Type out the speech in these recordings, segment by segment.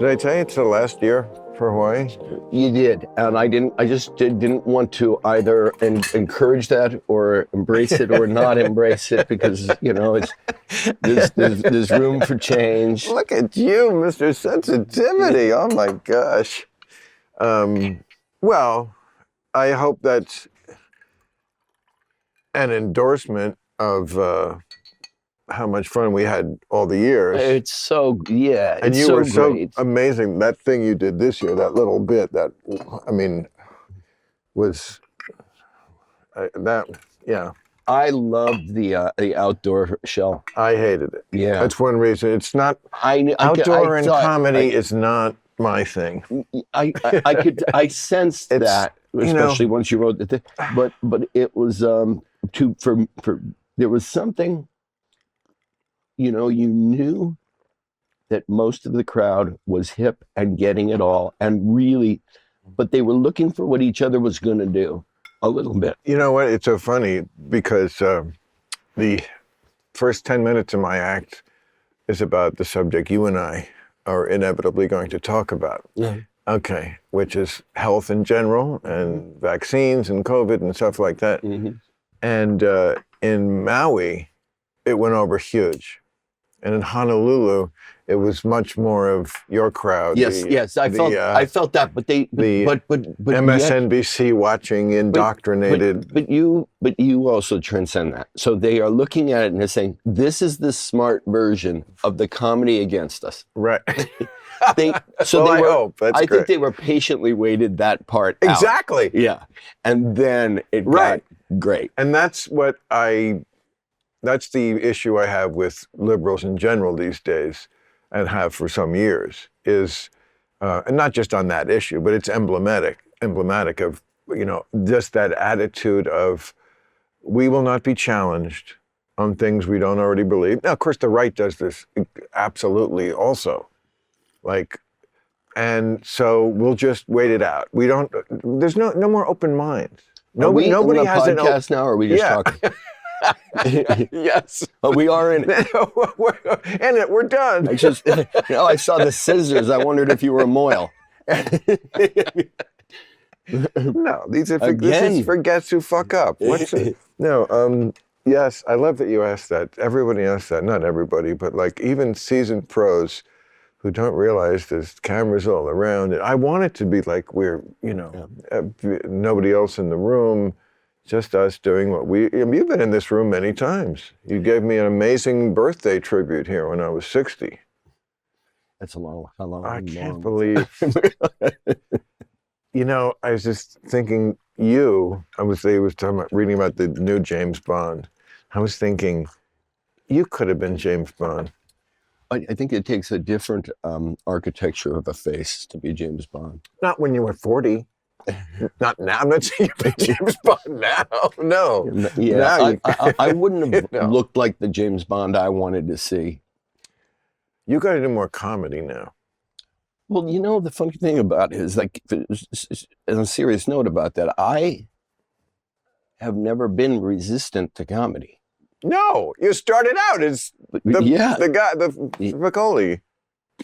Did I tell you it's the last year for Hawaii? You did, and I just didn't want to either encourage that or embrace it or not embrace it because it's there's room for change. Look at you, Mr. Sensitivity. Oh my gosh. Well, I hope that's an endorsement of how much fun we had all the years. It's so and you so were so great. amazing. That thing you did this year, that little bit, was that. Yeah. I loved the outdoor show. I hated it. Yeah, that's one reason. It's not outdoor and comedy is not my thing. I sensed that, especially once you wrote the thing. But it was there was something. You knew that most of the crowd was hip and getting it all, and really, but they were looking for what each other was going to do a little bit. You know what? It's so funny because the first 10 minutes of my act is about the subject you and I are inevitably going to talk about. Yeah. Okay, which is health in general and vaccines and COVID and stuff like that. Mm-hmm. And in Maui, it went over huge. And in Honolulu, it was much more of your crowd. Yes, I felt that, but MSNBC watching, indoctrinated. But you also transcend that. So they are looking at it and they're saying, "This is the smart version of the comedy against us." Right. I think they were patiently waited that part out. Exactly. Yeah, and then it got great. And that's the issue I have with liberals in general these days, and have for some years, is, and not just on that issue, but it's emblematic of, just that attitude of, we will not be challenged on things we don't already believe. Now, of course, the right does this absolutely also. And so we'll just wait it out. There's no more open minds. Nobody has a podcast now, or are we just talking? Yes. We are in it. We're done. I saw the scissors. I wondered if you were a moil. No, this is for guests who fuck up. Yes, I love that you asked that. Everybody asks that. Not everybody, but even seasoned pros who don't realize there's cameras all around. And I want it to be like we're, nobody else in the room. Just us doing what you've been in this room many times. You gave me an amazing birthday tribute here when I was 60. That's a long. I can't believe. I was just thinking I was talking about reading about the new James Bond. I was thinking, you could have been James Bond. I think it takes a different architecture of a face to be James Bond. Not when you were 40. Not now. I'm not saying you're James Bond now. No. Yeah, I wouldn't have looked like the James Bond I wanted to see. You got to do more comedy now. Well, the funny thing about it is, on a serious note about that, I have never been resistant to comedy. No, you started out as the guy, the Macaulay.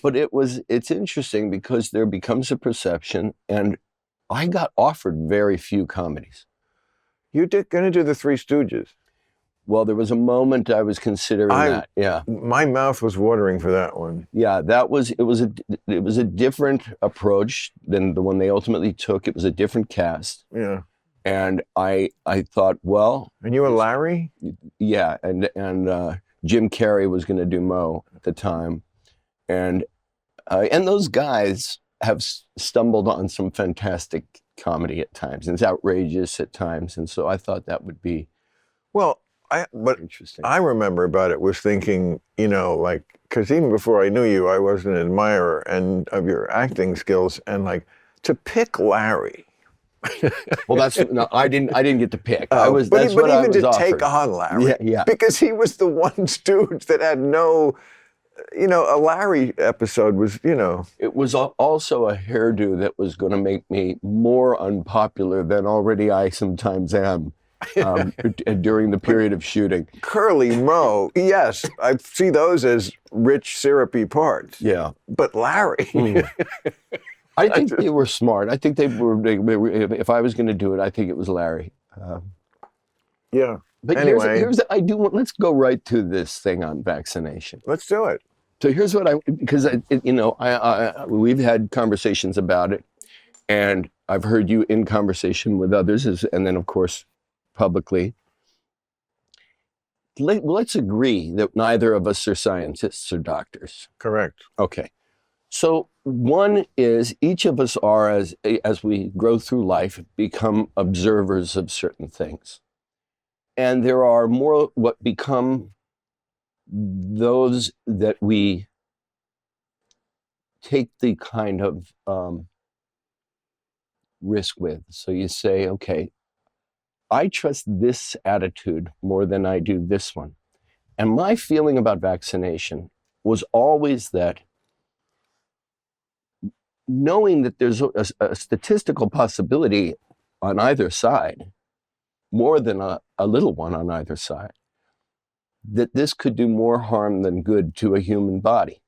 But it's interesting because there becomes a perception, and I got offered very few comedies. You're going to do the Three Stooges. Well, there was a moment I was considering that. Yeah, my mouth was watering for that one. Yeah, it was a different approach than the one they ultimately took. It was a different cast. Yeah, and I thought, well, and you were Larry. Yeah, and Jim Carrey was going to do Mo at the time, and those guys have stumbled on some fantastic comedy at times, and it's outrageous at times, and so I thought that would be interesting. I remember about it was thinking, because even before I knew you, I was an admirer of your acting skills, and to pick Larry. Well, I didn't get to pick. But even to take on Larry, yeah, because he was the one stooge that had no. A Larry episode was, It was also a hairdo that was going to make me more unpopular than already I sometimes am during the period of shooting. Curly Moe, yes, I see those as rich, syrupy parts. Yeah. But Larry. I think they were smart. I think they were if I was going to do it, I think it was Larry. Yeah. But Anyway. let's go right to this thing on vaccination. Let's do it. So here's what we've had conversations about it, and I've heard you in conversation with others, and then of course, publicly. Let's agree that neither of us are scientists or doctors. Correct. Okay. So one is each of us are, as we grow through life, become observers of certain things. And there are more what become those that we take the kind of risk with. So you say, okay, I trust this attitude more than I do this one. And my feeling about vaccination was always that knowing that there's a statistical possibility on either side, more than a little one on either side, that this could do more harm than good to a human body.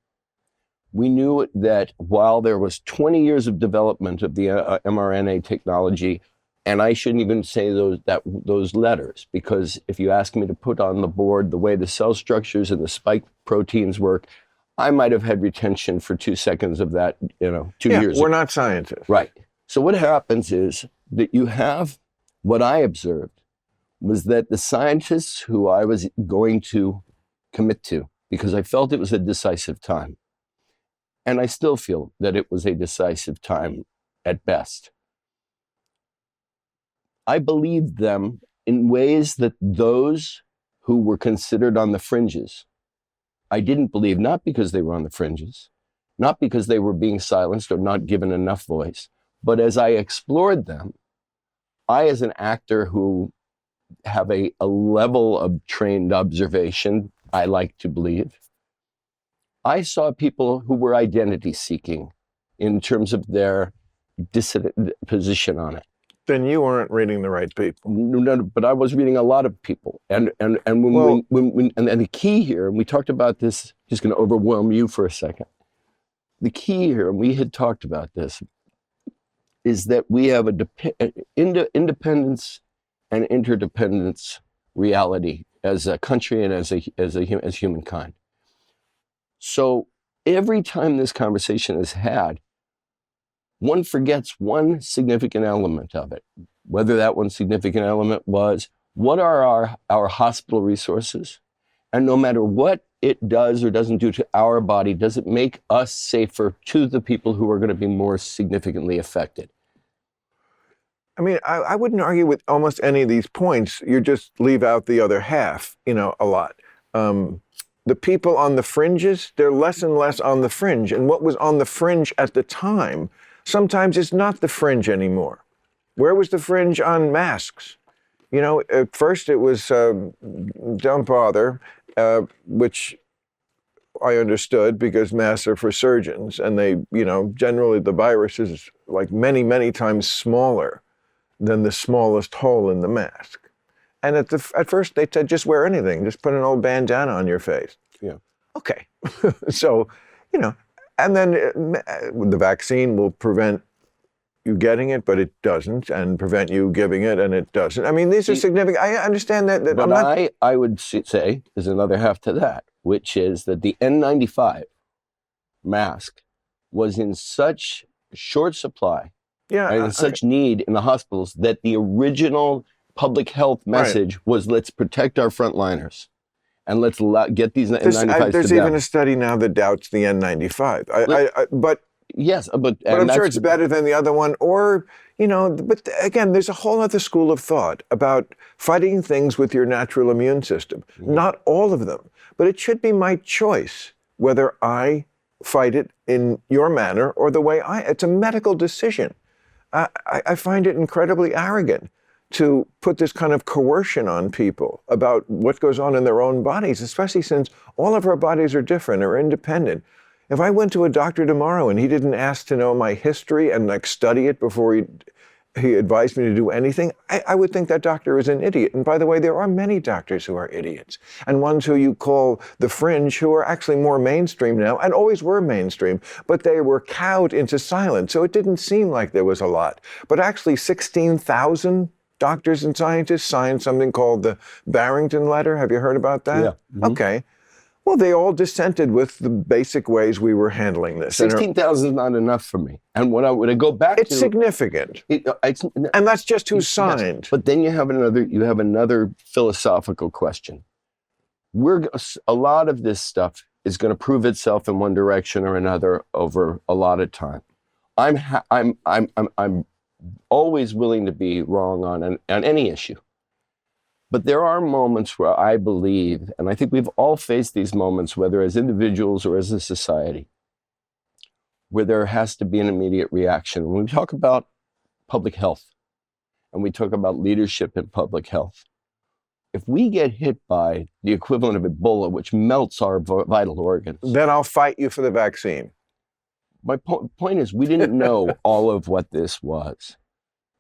We knew that while there was 20 years of development of the mRNA technology, and I shouldn't even say those letters, because if you ask me to put on the board the way the cell structures and the spike proteins work, I might have had retention for 2 seconds of that, 2 years. We're not scientists. Right. So what happens is that you have, what I observed was that the scientists who I was going to commit to, because I felt it was a decisive time, and I still feel that it was a decisive time at best, I believed them in ways that those who were considered on the fringes, I didn't believe, not because they were on the fringes, not because they were being silenced or not given enough voice, but as I explored them, I, as an actor who have a level of trained observation, I like to believe, I saw people who were identity seeking in terms of their dissident position on it. Then you weren't reading the right people. No, but I was reading a lot of people, and the key here, and we talked about this. Just going to overwhelm you for a second. The key here, and we had talked about this, is that we have independence and interdependence reality as a country and as humankind. So every time this conversation is had, one forgets one significant element of it. Whether that one significant element was, what are our hospital resources? And no matter what it does or doesn't do to our body, does it make us safer to the people who are going to be more significantly affected? I mean, I wouldn't argue with almost any of these points. You just leave out the other half, a lot. The people on the fringes, they're less and less on the fringe. And what was on the fringe at the time sometimes it's not the fringe anymore. Where was the fringe on masks? At first it was don't bother, which I understood because masks are for surgeons, and they, generally the virus is like many, many times smaller than the smallest hole in the mask. And at first they said, just wear anything, just put an old bandana on your face. Yeah. Okay. So, and then the vaccine will prevent you getting it, but it doesn't, and prevent you giving it, and it doesn't. I mean, these are significant. I understand that. But I would say there's another half to that, which is that the N95 mask was in such short supply, and such need in the hospitals, that the original public health message was, let's protect our frontliners. And let's get these N95s There's to even them. A study now that doubts the N95. Yes, but I'm sure it's better than the other one. Or, but again, there's a whole other school of thought about fighting things with your natural immune system. Mm-hmm. Not all of them, but it should be my choice whether I fight it in your manner or the way it's a medical decision. I find it incredibly arrogant to put this kind of coercion on people about what goes on in their own bodies, especially since all of our bodies are different or independent. If I went to a doctor tomorrow and he didn't ask to know my history and study it before he advised me to do anything, I would think that doctor is an idiot. And by the way, there are many doctors who are idiots, and ones who you call the fringe who are actually more mainstream now and always were mainstream, but they were cowed into silence. So it didn't seem like there was a lot. But actually 16,000 doctors and scientists signed something called the Barrington Letter. Have you heard about that? Yeah. Mm-hmm. Okay. Well, they all dissented with the basic ways we were handling this. 16,000 is not enough for me. And when I go back it's significant. And that's just who signed. Yes, but then you have another philosophical question. A lot of this stuff is going to prove itself in one direction or another over a lot of time. I'm always willing to be wrong on any issue. But there are moments where I believe, and I think we've all faced these moments, whether as individuals or as a society, where there has to be an immediate reaction. When we talk about public health, and we talk about leadership in public health, if we get hit by the equivalent of Ebola, which melts our vital organs, then I'll fight you for the vaccine. My point is, we didn't know all of what this was.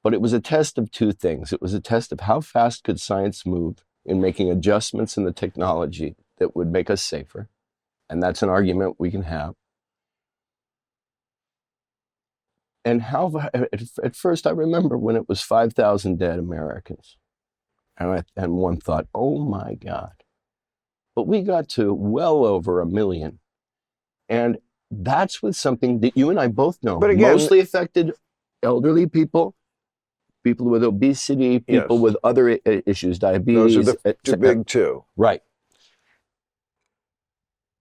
But it was a test of two things. It was a test of how fast could science move in making adjustments in the technology that would make us safer. And that's an argument we can have. And how, at first I remember when it was 5,000 dead Americans. And one thought, oh my God. But we got to well over 1 million. And that's with something that you and I both know. But again, mostly affected elderly people with obesity, people with other issues, diabetes. Those are the big two. Right.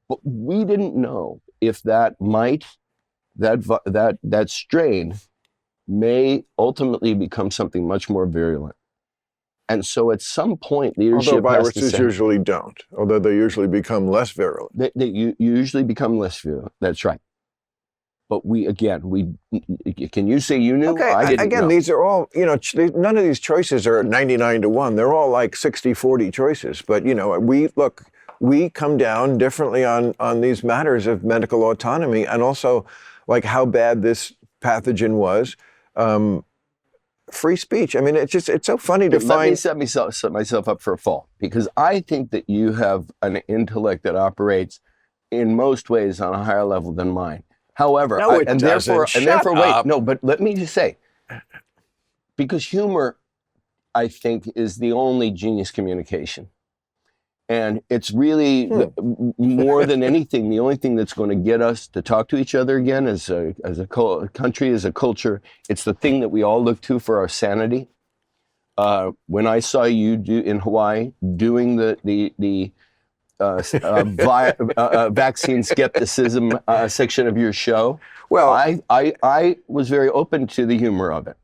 But we didn't know if that strain may ultimately become something much more virulent. And so at some point, leadership although viruses has to say, usually don't, although they usually become less virulent. They usually become less virulent. That's right. But can you say you knew? Okay, I didn't know. these are all, none of these choices are 99 to 1. They're all like 60-40 choices. But, we come down differently on these matters of medical autonomy and also like how bad this pathogen was. Free speech. I mean, it's so funny to Let me find. set myself up for a fall, because I think that you have an intellect that operates in most ways on a higher level than mine. However, No, it doesn't. Shut up. No, but let me just say, because humor, I think, is the only genius communication. And it's really more than anything, the only thing that's going to get us to talk to each other again as a country, as a culture. It's the thing that we all look to for our sanity. When I saw you in Hawaii doing the vaccine skepticism section of your show, well, I was very open to the humor of it.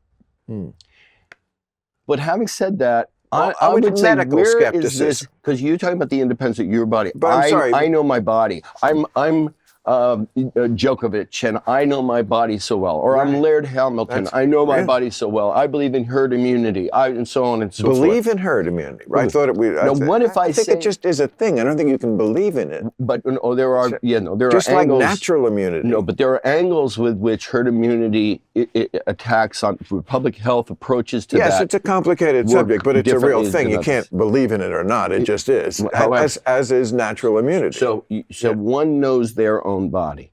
But having said that, I would say, medical skepticism, because you're talking about the independence of your body. But I'm sorry. I know my body. I'm Djokovic, and I know my body so well. Or I'm Laird Hamilton. I know my body so well. I believe in herd immunity, and so on and so forth. Believe in herd immunity. Right? I thought it. What if I think it just is a thing. I don't think you can believe in it. But there are just like angles, natural immunity. No, but there are angles with which herd immunity attacks on public health approaches to that. Yes, it's a complicated subject, but it's a real thing. You can't believe in it or not. It just is, as is natural immunity. So one knows their own body.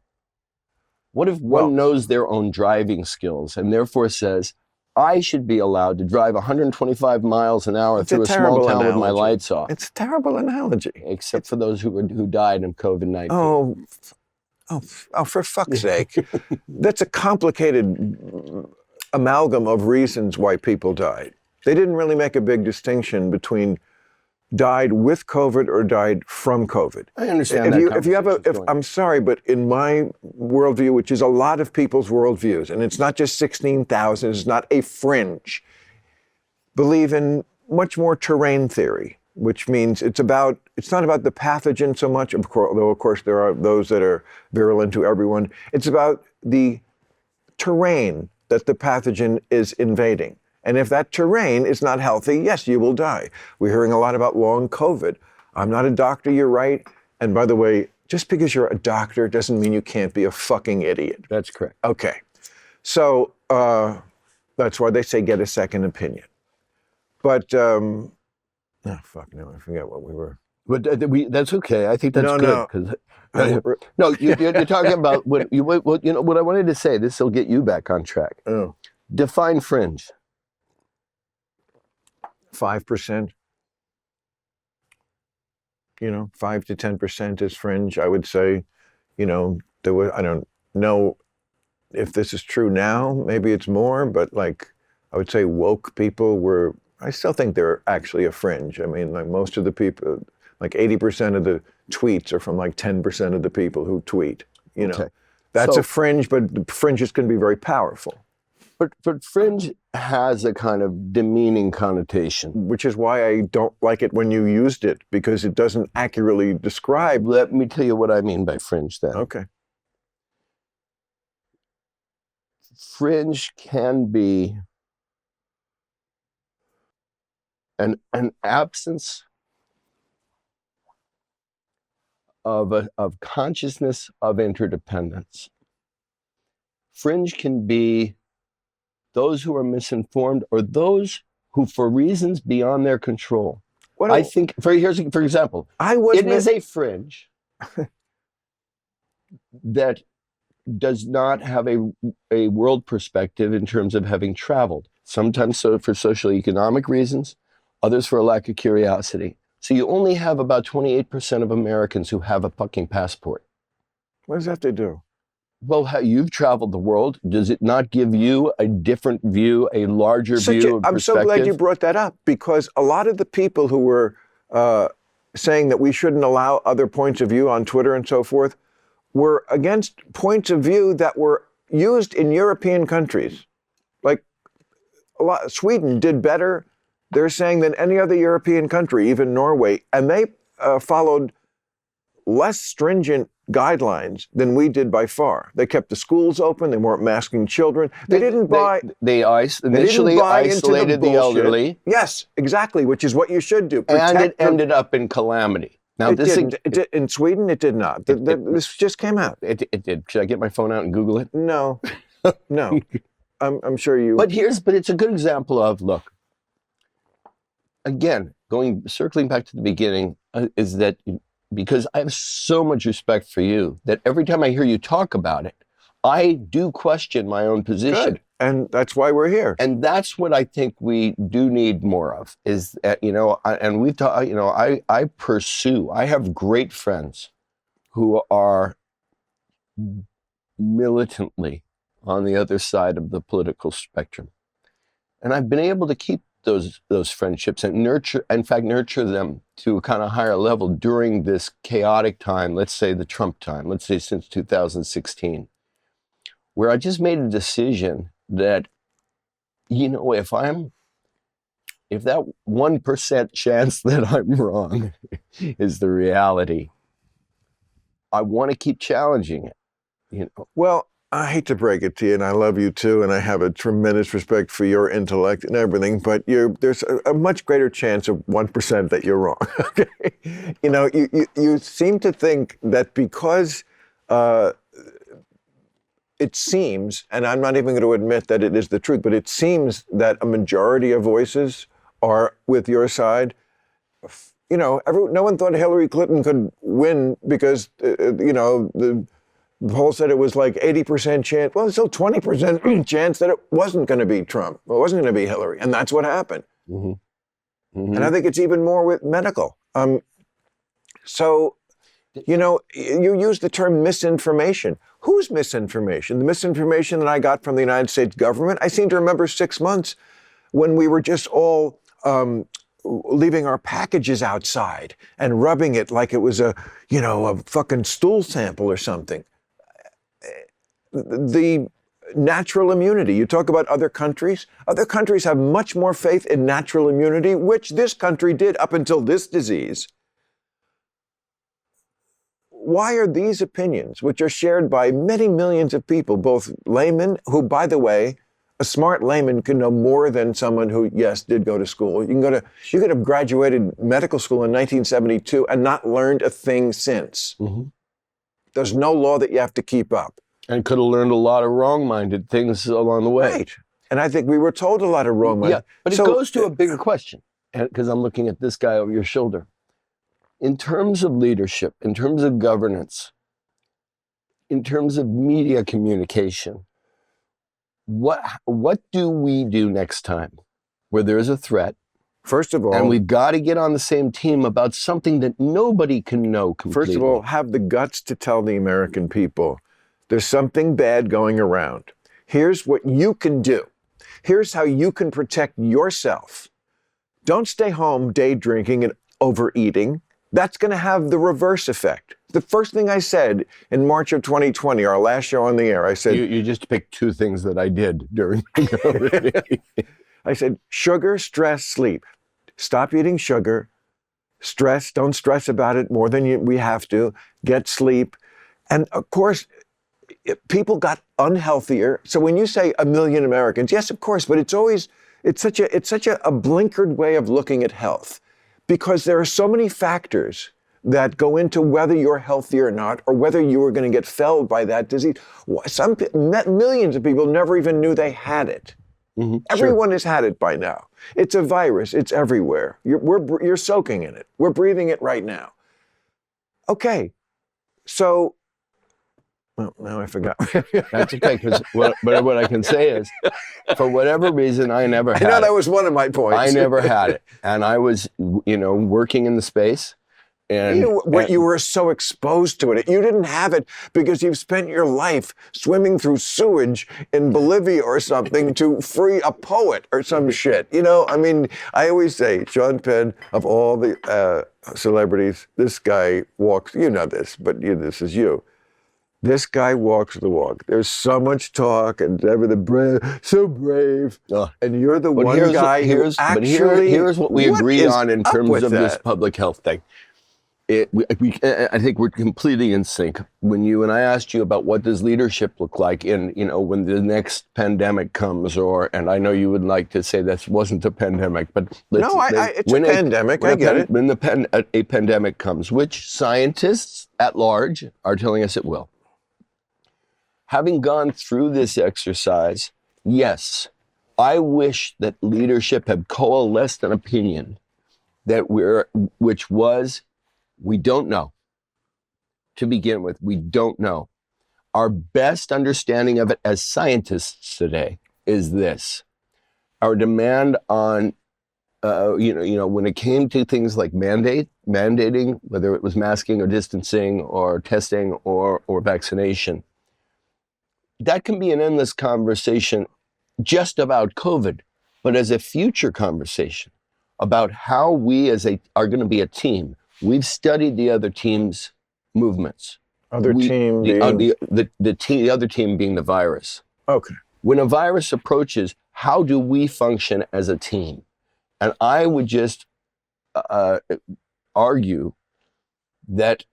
What if one knows their own driving skills and therefore says, I should be allowed to drive 125 miles an hour through a small town with my lights off? It's a terrible analogy. Except for those who died in COVID-19. Oh, for fuck's sake. That's a complicated amalgam of reasons why people died. They didn't really make a big distinction between died with COVID or died from COVID. I understand I'm sorry, but in my worldview, which is a lot of people's worldviews, and it's not just 16,000, it's not a fringe, believe in much more terrain theory, which means it's not about the pathogen so much, though of course there are those that are virulent to everyone. It's about the terrain that the pathogen is invading. And if that terrain is not healthy, yes, you will die. We're hearing a lot about long COVID. I'm not a doctor, you're right. And by the way, just because you're a doctor doesn't mean you can't be a fucking idiot. That's correct. Okay. So That's why they say get a second opinion. But, oh, fuck, no, I forget what we were. But that's okay. I think that's No, good. no. No, you're talking about what I wanted to say. This will get you back on track. Oh. Define fringe. 5%. 5 to 10% is fringe. I would say, I don't know if this is true now. Maybe it's more, but like, I would say woke people I still think they're actually a fringe. I mean, like most of the people, like 80% of the tweets are from like 10% of the people who tweet, Okay. That's So- a fringe, but fringes can be very powerful. But fringe has a kind of demeaning connotation. Which is why I don't like it when you used it, because it doesn't accurately describe. Let me tell you what I mean by fringe then. Okay. Fringe can be an absence of consciousness of interdependence. Fringe can be those who are misinformed or those who, for reasons beyond their control. I think, for example, it is a fringe that does not have a world perspective in terms of having traveled. Sometimes so for socioeconomic reasons, others for a lack of curiosity. So you only have about 28% of Americans who have a fucking passport. What does that have to do? Well, you've traveled the world. Does it not give you a different view, a larger view of perspective? I'm so glad you brought that up, because a lot of the people who were saying that we shouldn't allow other points of view on Twitter and so forth were against points of view that were used in European countries. Like Sweden did better, they're saying, than any other European country, even Norway, and they followed less stringent guidelines than we did by far. They kept the schools open. They weren't masking children. They initially isolated the elderly. Yes, exactly, which is what you should do. And it ended up in calamity. Now, in Sweden, it did not. This just came out. It did. Should I get my phone out and Google it? No, no. I'm sure you. But it's a good example of, look, again, circling back to the beginning, is that because I have so much respect for you that every time I hear you talk about it, I do question my own position. Good. And that's why we're here. And that's what I think we do need more of, is that, and we've talked, I have great friends who are militantly on the other side of the political spectrum. And I've been able to keep those friendships and nurture them to a kind of higher level during this chaotic time, let's say the Trump time, let's say since 2016, where I just made a decision that, if that 1% chance that I'm wrong is the reality, I want to keep challenging it. Well, I hate to break it to you, and I love you too, and I have a tremendous respect for your intellect and everything, but there's a much greater chance of 1% that you're wrong. Okay? You seem to think that because it seems, and I'm not even going to admit that it is the truth, but it seems that a majority of voices are with your side. No one thought Hillary Clinton could win because, the poll said it was like 80% chance. Well, it's still 20% chance that it wasn't going to be Trump. It wasn't going to be Hillary. And that's what happened. Mm-hmm. Mm-hmm. And I think it's even more with medical. You use the term misinformation. Whose misinformation? The misinformation that I got from the United States government? I seem to remember 6 months when we were just all leaving our packages outside and rubbing it like it was a fucking stool sample or something. The natural immunity. You talk about other countries. Other countries have much more faith in natural immunity, which this country did up until this disease. Why are these opinions, which are shared by many millions of people, both laymen, who, by the way, a smart layman can know more than someone who, yes, did go to school. You could have graduated medical school in 1972 and not learned a thing since. Mm-hmm. There's no law that you have to keep up. And could have learned a lot of wrong-minded things along the way. Right. And I think we were told a lot of wrong ones. Yeah, but it goes to a bigger question, because I'm looking at this guy over your shoulder. In terms of leadership, in terms of governance, in terms of media communication, what do we do next time where there is a threat? First of all, and we've got to get on the same team about something that nobody can know completely. First of all, have the guts to tell the American people there's something bad going around. Here's what you can do. Here's how you can protect yourself. Don't stay home day drinking and overeating. That's going to have the reverse effect. The first thing I said in March of 2020, our last show on the air, I said... You just picked two things that I did during COVID. I said, sugar, stress, sleep. Stop eating sugar. Stress, don't stress about it more than we have to. Get sleep. And of course, people got unhealthier. So when you say 1 million Americans, yes, of course, but it's such a blinkered way of looking at health, because there are so many factors that go into whether you're healthy or not, or whether you are going to get felled by that disease. Millions of people never even knew they had it. Mm-hmm. Everyone has had it by now. It's a virus. It's everywhere. You're soaking in it. We're breathing it right now. Okay, so... Well, now I forgot. That's okay, because what I can say is, for whatever reason, I never had it. I know that was one of my points. I never had it. And I was, working in the space. And you were so exposed to it. You didn't have it because you've spent your life swimming through sewage in Bolivia or something to free a poet or some shit. I always say, Sean Penn, of all the celebrities, this guy walks, you know this, but this is you. This guy walks the walk. There's so much talk and so brave. And you're the one guy who actually... Here's what we agree on in terms of this public health thing. I think we're completely in sync. When you and I asked you about what does leadership look like in, when the next pandemic comes, and I know you would like to say this wasn't a pandemic, but it's a pandemic. I get it. When a pandemic comes, which scientists at large are telling us it will. Having gone through this exercise, yes, I wish that leadership had coalesced an opinion which was, we don't know. To begin with, we don't know. Our best understanding of it as scientists today is this. Our demand on, when it came to things like mandating, whether it was masking or distancing or testing or vaccination, that can be an endless conversation just about COVID, but as a future conversation about how we are going to be a team. We've studied the other team's movements. The other team being the virus. Okay. When a virus approaches, how do we function as a team? And I would just argue that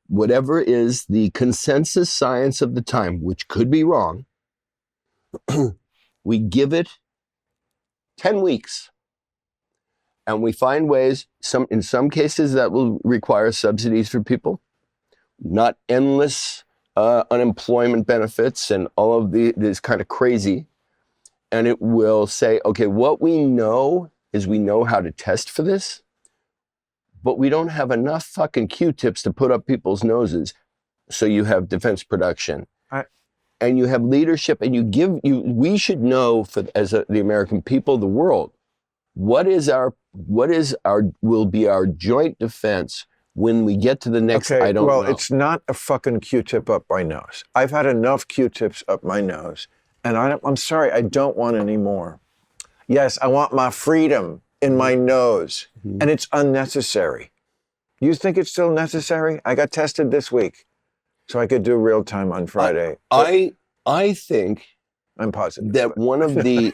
whatever is the consensus science of the time, which could be wrong, we give it 10 weeks. And we find ways, in some cases that will require subsidies for people, not endless unemployment benefits and all of this kind of crazy. And it will say, okay, what we know is we know how to test for this, but we don't have enough fucking Q-tips to put up people's noses. So you have defense production. And you have leadership, and we should know the American people, the world, what will be our joint defense when we get to the next, I don't know. Well, it's not a fucking Q-tip up my nose. I've had enough Q-tips up my nose, and I'm sorry, I don't want any more. Yes, I want my freedom in my nose, and it's unnecessary. You think it's still necessary? I got tested this week, so I could do real time on Friday. I think I'm positive that one of the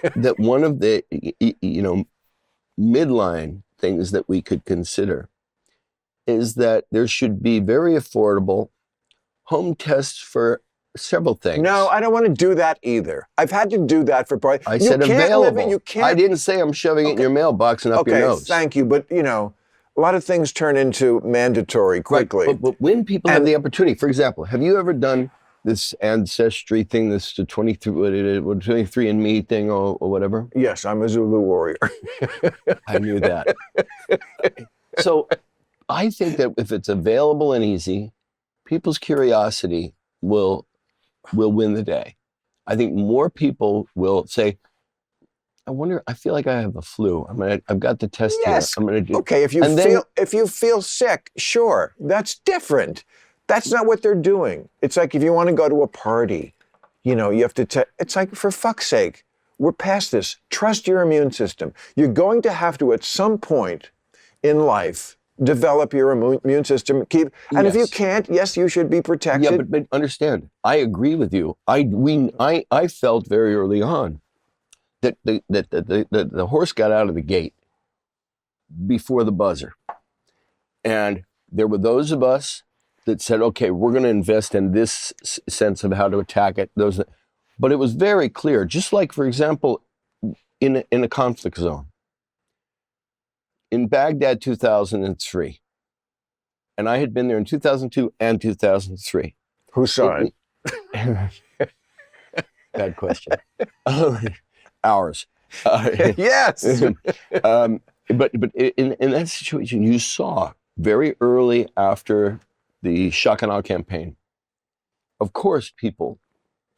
midline things that we could consider is that there should be very affordable home tests for several things. No, I don't want to do that either. I've had to do that for... I said available. I didn't say I'm shoving it in your mailbox and up your nose. Okay, thank you. But, a lot of things turn into mandatory quickly. Right. But when people have the opportunity, for example, have you ever done this ancestry thing, this 23andMe thing or whatever? Yes, I'm a Zulu warrior. I knew that. So I think that if it's available and easy, people's curiosity will win the day. I think more people will say, I feel like I have a flu. I've got the test here. I'm gonna do. Okay, if you feel sick, sure, that's different. That's not what they're doing. It's like if you want to go to a party, you have to. It's like, for fuck's sake, we're past this. Trust your immune system. You're going to have to, at some point in life, develop your immune system. If you can't, yes, you should be protected. Yeah, but understand, I agree with you. I felt very early on that the horse got out of the gate before the buzzer. And there were those of us that said, okay, we're going to invest in this sense of how to attack it. But it was very clear, just like, for example, in a conflict zone. In Baghdad, 2003, and I had been there in 2002 and 2003. Whose side? Bad question. Ours. Yes. But in that situation, you saw very early after the shock and awe campaign, of course, people,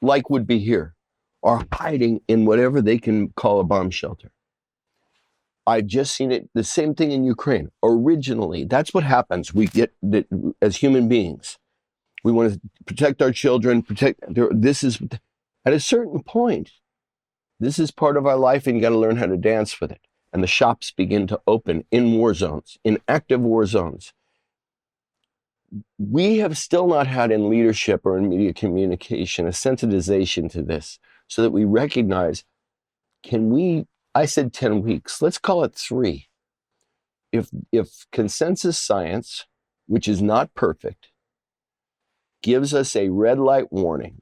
like would be here, are hiding in whatever they can call a bomb shelter. I've just seen it, the same thing in Ukraine. Originally, that's what happens. We get that as human beings. We want to protect our children, this is, at a certain point, this is part of our life, and you got to learn how to dance with it. And the shops begin to open in war zones, in active war zones. We have still not had in leadership or in media communication a sensitization to this so that we recognize, I said 10 weeks, let's call it 3. If consensus science, which is not perfect, gives us a red light warning,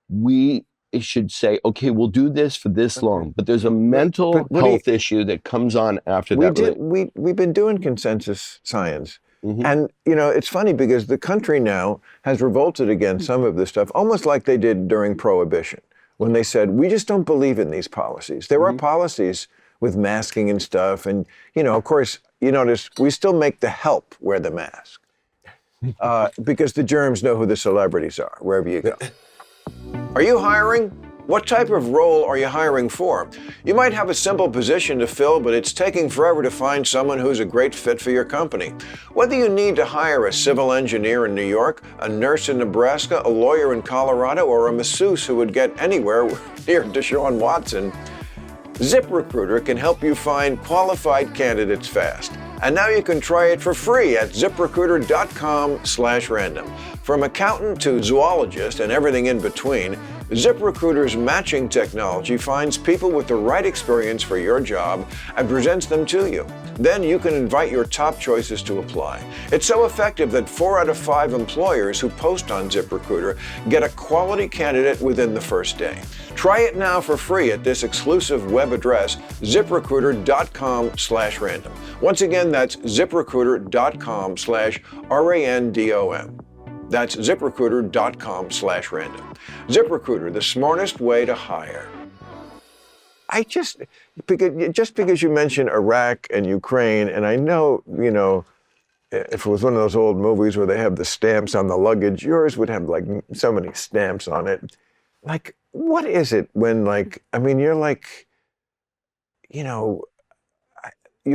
we should say, okay, we'll do this for this long, but there's a mental health issue that comes on after that. We've been doing consensus science. Mm-hmm. And, it's funny because the country now has revolted against some of this stuff, almost like they did during Prohibition, when they said, we just don't believe in these policies. There are policies with masking and stuff. And, of course, you notice we still make the help wear the mask because the germs know who the celebrities are, wherever you go. Are you hiring? What type of role are you hiring for? You might have a simple position to fill, but it's taking forever to find someone who's a great fit for your company. Whether you need to hire a civil engineer in New York, a nurse in Nebraska, a lawyer in Colorado, or a masseuse who would get anywhere near Deshaun Watson, ZipRecruiter can help you find qualified candidates fast. And now you can try it for free at ZipRecruiter.com/random. From accountant to zoologist and everything in between, ZipRecruiter's matching technology finds people with the right experience for your job and presents them to you. Then you can invite your top choices to apply. It's so effective that 4 out of 5 employers who post on ZipRecruiter get a quality candidate within the first day. Try it now for free at this exclusive web address, ZipRecruiter.com/random. Once again, that's ZipRecruiter.com/random. That's ZipRecruiter.com/random. ZipRecruiter, the smartest way to hire. Just because you mentioned Iraq and Ukraine, and I know, if it was one of those old movies where they have the stamps on the luggage, yours would have like so many stamps on it. Like, what is it when you're like, you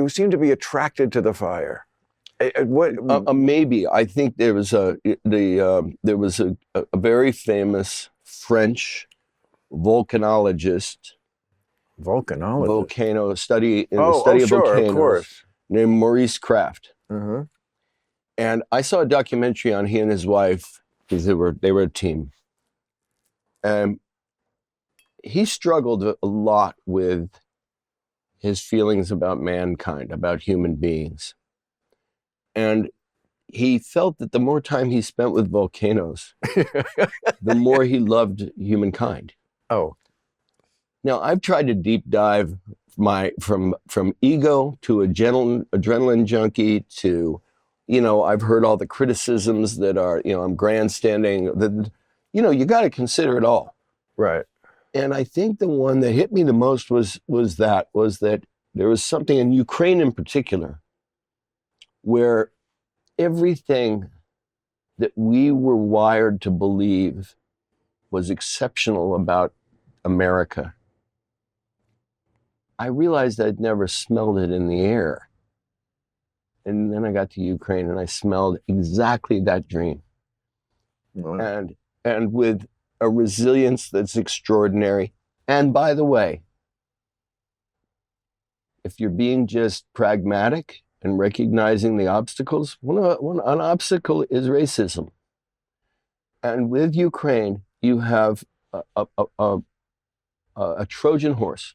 seem to be attracted to the fire. Maybe. I think there was a very famous French volcanologist. Volcano study of volcanoes, of course, named Maurice Kraft. Mm-hmm. And I saw a documentary on he and his wife because they were a team. And he struggled a lot with his feelings about mankind, about human beings. And he felt that the more time he spent with volcanoes, the more he loved humankind. Oh. Now, I've tried to deep dive from ego to adrenaline junkie to, I've heard all the criticisms that are, I'm grandstanding. you got to consider it all. Right. And I think the one that hit me the most was that there was something in Ukraine in particular where everything that we were wired to believe was exceptional about America, I realized I'd never smelled it in the air. And then I got to Ukraine and I smelled exactly that dream. Wow. And with a resilience that's extraordinary. And by the way, if you're being just pragmatic and recognizing the obstacles, an obstacle is racism. And with Ukraine, you have a Trojan horse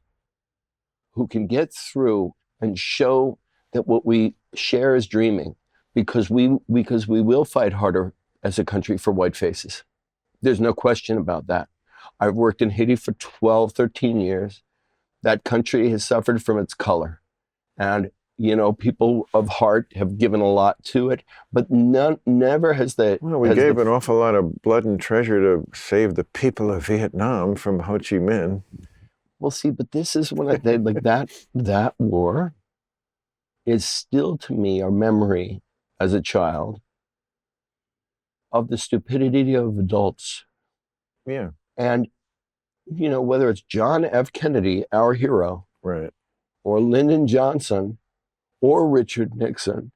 who can get through and show that what we share is dreaming, because we will fight harder as a country for white faces. There's no question about that. I've worked in Haiti for 12, 13 years. That country has suffered from its color. And, people of heart have given a lot to it, but never has the... Well, we gave an awful lot of blood and treasure to save the people of Vietnam from Ho Chi Minh. Well, see, but this is when that war is still, to me, a memory as a child of the stupidity of adults. Yeah. And, whether it's John F. Kennedy, our hero, right, or Lyndon Johnson, or Richard Nixon,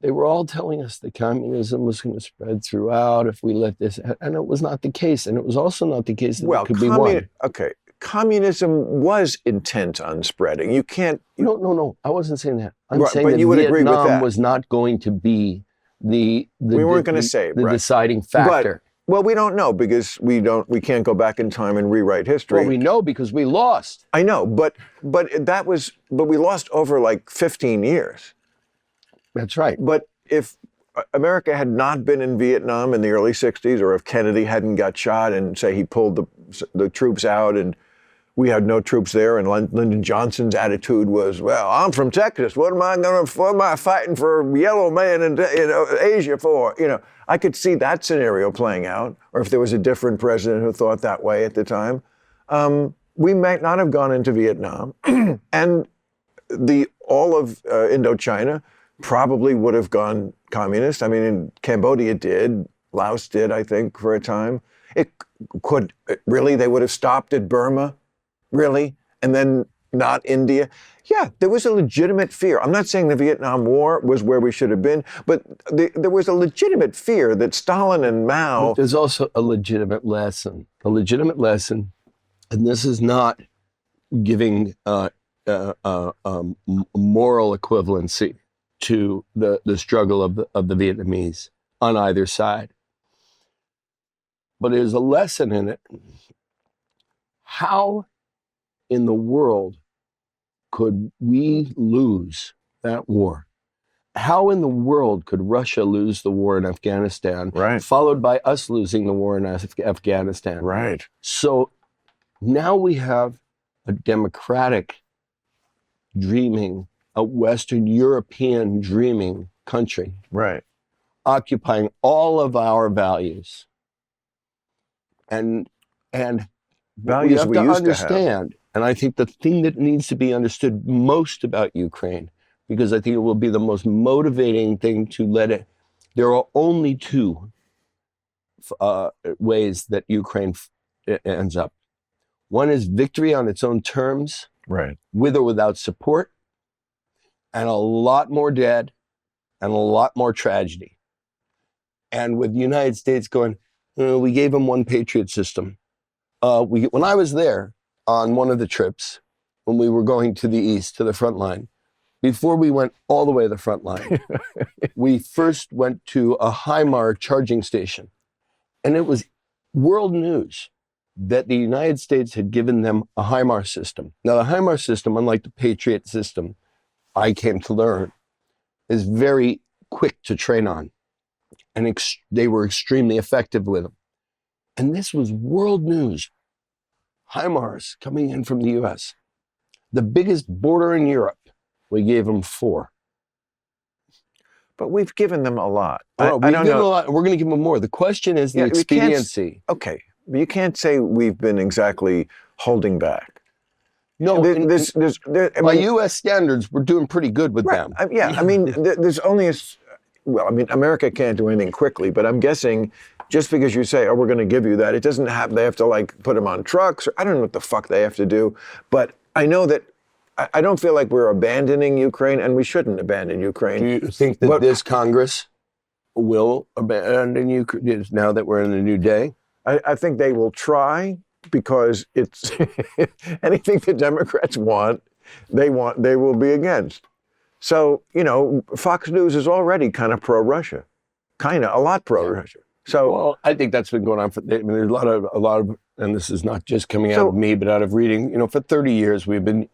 they were all telling us that communism was going to spread throughout if we let this, and it was not the case. And it was also not the case that it could be won. Okay, communism was intent on spreading. You can't... No, I wasn't saying that. I'm right, saying but that you would agree with Vietnam that. was not going to be the we weren't going to say the right. deciding factor. Well, we don't know because we can't go back in time and rewrite history. Well, we know because we lost. I know, but we lost over like 15 years. That's right. But if America had not been in Vietnam in the early 60s, or if Kennedy hadn't got shot and say he pulled the troops out and we had no troops there, and Lyndon Johnson's attitude was, well, I'm from Texas. What am I fighting for yellow man in Asia for? I could see that scenario playing out, or if there was a different president who thought that way at the time. We might not have gone into Vietnam, and all of Indochina probably would have gone communist. I mean, in Cambodia did, Laos did, I think, for a time. They would have stopped at Burma. Really? And then not India? Yeah, there was a legitimate fear. I'm not saying the Vietnam War was where we should have been, but there was a legitimate fear that Stalin and Mao... But there's also a legitimate lesson. And this is not giving moral equivalency to the struggle of the Vietnamese on either side. But there's a lesson in it. How in the world could we lose that war? How in the world could Russia lose the war in Afghanistan, right, followed by us losing the war in Afghanistan? Right. So now we have a democratic dreaming, a Western European dreaming country, right, occupying all of our values. And values we used to have. And I think the thing that needs to be understood most about Ukraine, because I think it will be the most motivating thing to let it, there are only two ways that Ukraine ends up. One is victory on its own terms, right, with or without support, and a lot more dead and a lot more tragedy. And with the United States going, we gave them one Patriot system. When I was there on one of the trips, when we were going to the east, to the front line, before we went all the way to the front line, we first went to a HIMARS charging station. And it was world news that the United States had given them a HIMARS system. Now, the HIMARS system, unlike the Patriot system, I came to learn, is very quick to train on. And they were extremely effective with them. And this was world news. HIMARS coming in from the US. The biggest border in Europe, we gave them 4. But we've given them a lot. Well, I don't know. We're going to give them more. The question is the expediency. Okay, but you can't say we've been exactly holding back. No, by mean, U.S. standards, we're doing pretty good with them. I mean, there's only well, I mean, America can't do anything quickly, but I'm guessing just because you say, oh, we're going to give you that, it doesn't have, they have to like put them on trucks, or I don't know what the fuck they have to do. But I know that I don't feel like we're abandoning Ukraine, and we shouldn't abandon Ukraine. Do you think that this Congress will abandon Ukraine now that we're in a new day? I think they will try, because it's anything the Democrats want, they will be against. So, you know, Fox News is already kind of pro-Russia, a lot pro-Russia. So, well, I think that's been going on for. I mean, there's a lot of, and this is not just coming out of me, but out of reading. You know, for 30 years we have been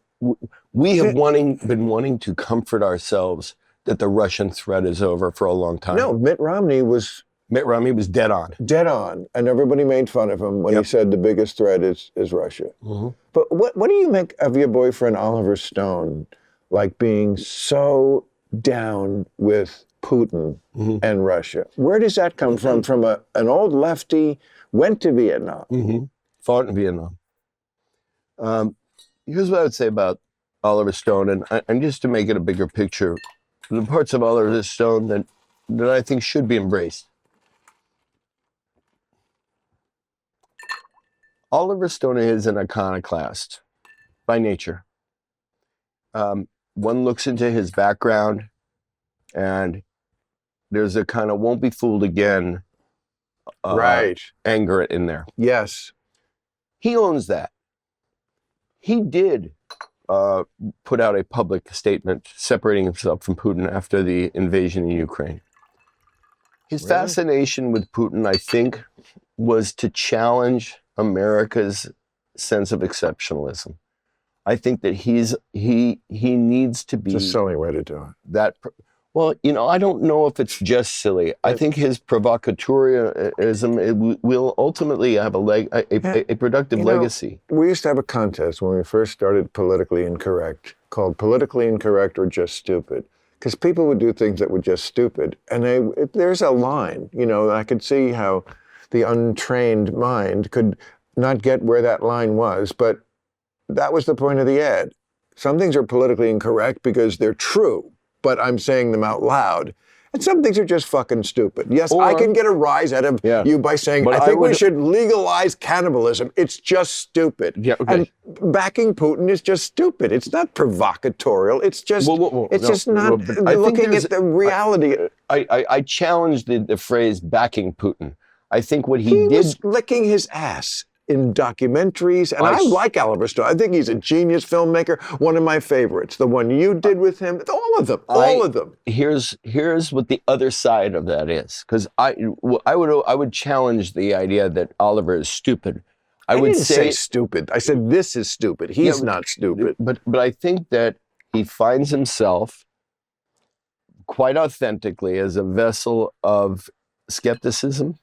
wanting to comfort ourselves that the Russian threat is over for a long time. No, Mitt Romney was dead on. Dead on, and everybody made fun of him when he said the biggest threat is Russia. Mm-hmm. But what do you make of your boyfriend Oliver Stone, like being so down with Putin and Russia? Where does that come from? From an old lefty, went to Vietnam. Fought in Vietnam. Here's what I would say about Oliver Stone, and just to make it a bigger picture, the parts of Oliver Stone that I think should be embraced. Oliver Stone is an iconoclast by nature. One looks into his background, and there's a kind of won't be fooled again anger in there. Yes. He owns that. He did put out a public statement separating himself from Putin after the invasion in Ukraine. His fascination with Putin, I think, was to challenge America's sense of exceptionalism. I think that he needs to be... It's a silly way to do it. Well, you know, I don't know if it's just silly. I think his provocateurism will ultimately have a productive legacy. We used to have a contest when we first started Politically Incorrect, called Politically Incorrect or Just Stupid, because people would do things that were just stupid. And there's a line, you know, I could see how the untrained mind could not get where that line was, but that was the point of the ad. Some things are politically incorrect because they're true, but I'm saying them out loud. And some things are just fucking stupid. Yes, I can get a rise out of you by saying, I think we should legalize cannibalism. It's just stupid. Yeah, okay. And backing Putin is just stupid. It's not provocatorial. It's just, not looking at the reality. I challenge the phrase backing Putin. I think what he did... He was licking his ass in documentaries, and I like Oliver Stone. I think he's a genius filmmaker, one of my favorites. The one you did with him, all of them. Here's what the other side of that is, because I would challenge the idea that Oliver is stupid. I would didn't say stupid. I said this is stupid. He's not stupid. But I think that he finds himself quite authentically as a vessel of skepticism,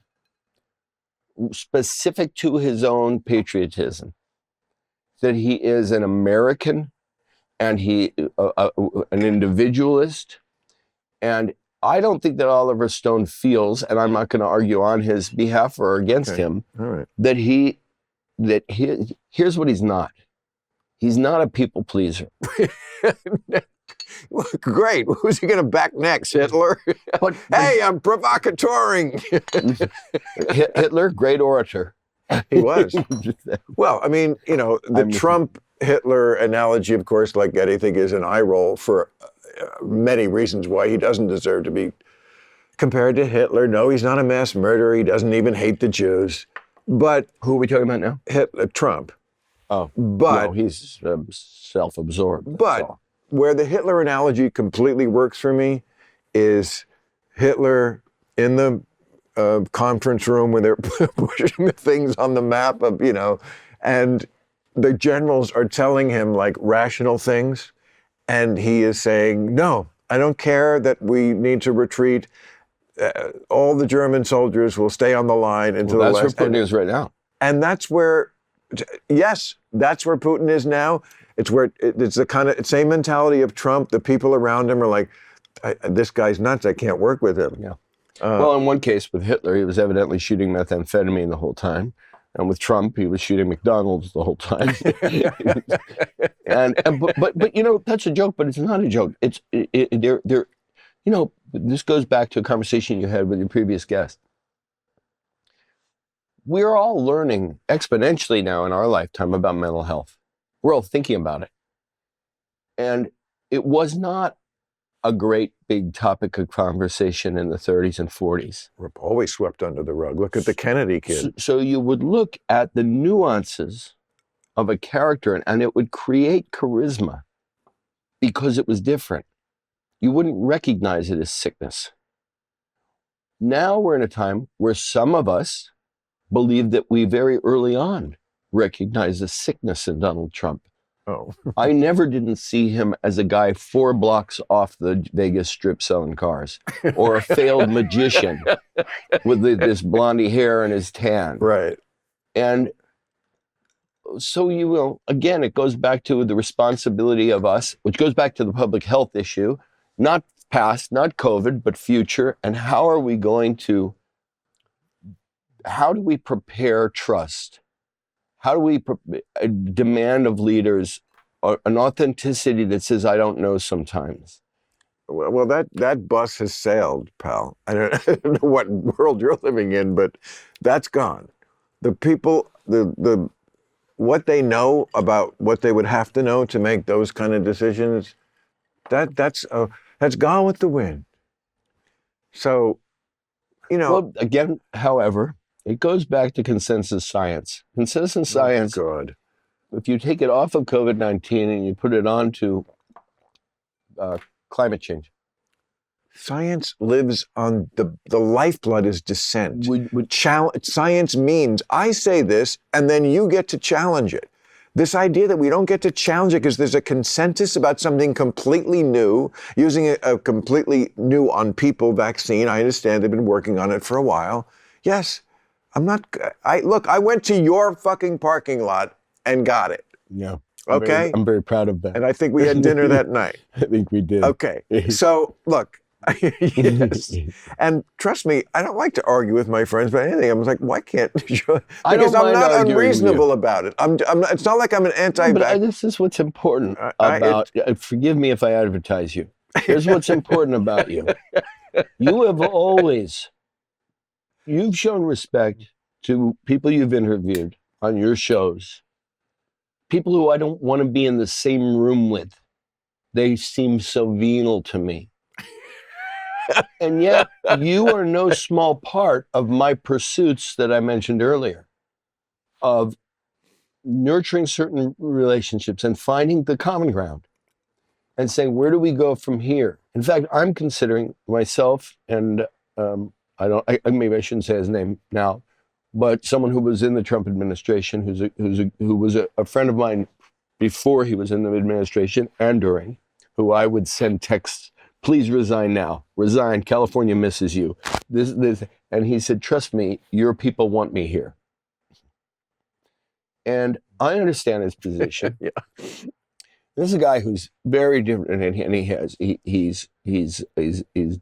specific to his own patriotism, that he is an American and he an individualist. And I don't think that Oliver Stone feels, and I'm not going to argue on his behalf or against him, that here's what he's not. He's not a people pleaser. Well, great. Who's he going to back next? Hitler? Hey, I'm provocateuring. Hitler, great orator. He was. Well, I mean, you know, the Trump-Hitler analogy, of course, like anything, is an eye roll for many reasons why he doesn't deserve to be compared to Hitler. No, he's not a mass murderer. He doesn't even hate the Jews. But who are we talking about now? Trump. Oh, but no, he's self-absorbed. But where the Hitler analogy completely works for me is Hitler in the conference room when they're pushing the things on the map of, you know, and the generals are telling him like rational things, and he is saying, no, I don't care that we need to retreat. All the German soldiers will stay on the line until the last. That's where Putin is right now. And that's where, yes, that's where Putin is now. It's the kind of same mentality of Trump. The people around him are like, this guy's nuts. I can't work with him. Yeah. Well, in one case with Hitler, he was evidently shooting methamphetamine the whole time. And with Trump, he was shooting McDonald's the whole time. But you know, that's a joke, but it's not a joke. This goes back to a conversation you had with your previous guest. We're all learning exponentially now in our lifetime about mental health. We're all thinking about it. And it was not a great big topic of conversation in the 30s and 40s. We're always swept under the rug. Look at the Kennedy kid. So you would look at the nuances of a character and it would create charisma because it was different. You wouldn't recognize it as sickness. Now we're in a time where some of us believe that we very early on recognized the sickness in Donald Trump. Oh. I never didn't see him as a guy 4 blocks off the Vegas Strip selling cars, or a failed magician with this blondie hair and his tan. Right. And so you will, again, it goes back to the responsibility of us, which goes back to the public health issue, not past, not COVID, but future. And how do we prepare trust? How do we demand of leaders an authenticity that says, I don't know sometimes? Well, that bus has sailed, pal. I don't know what world you're living in, but that's gone. The people, what they know about what they would have to know to make those kind of decisions, that's gone with the wind. So, Well, again, however, it goes back to consensus science. Consensus science, God. If you take it off of COVID-19 and you put it onto climate change. Science lives on the lifeblood is dissent. Science means I say this and then you get to challenge it. This idea that we don't get to challenge it because there's a consensus about something completely new, using a completely new on people vaccine. I understand they've been working on it for a while. Yes. I went to your fucking parking lot and got it. Yeah. Okay? I'm very proud of that. And I think we had dinner that night. I think we did. Okay. So, look. Yes. And trust me, I don't like to argue with my friends about anything. I was like, why can't you? Because I'm not unreasonable about it. I'm not, it's not like I'm an anti-vax. But this is what's important about, forgive me if I advertise you. Here's what's important about you. You have you've shown respect to people you've interviewed on your shows, people who I don't want to be in the same room with. They seem so venal to me. And yet, you are no small part of my pursuits that I mentioned earlier, of nurturing certain relationships and finding the common ground and saying, where do we go from here? In fact, I'm considering myself and maybe I shouldn't say his name now, but someone who was in the Trump administration, who was a friend of mine before he was in the administration and during, who I would send texts, please resign now, resign, California misses you. This, and he said, trust me, your people want me here. And I understand his position. Yeah. This is a guy who's very different, and he's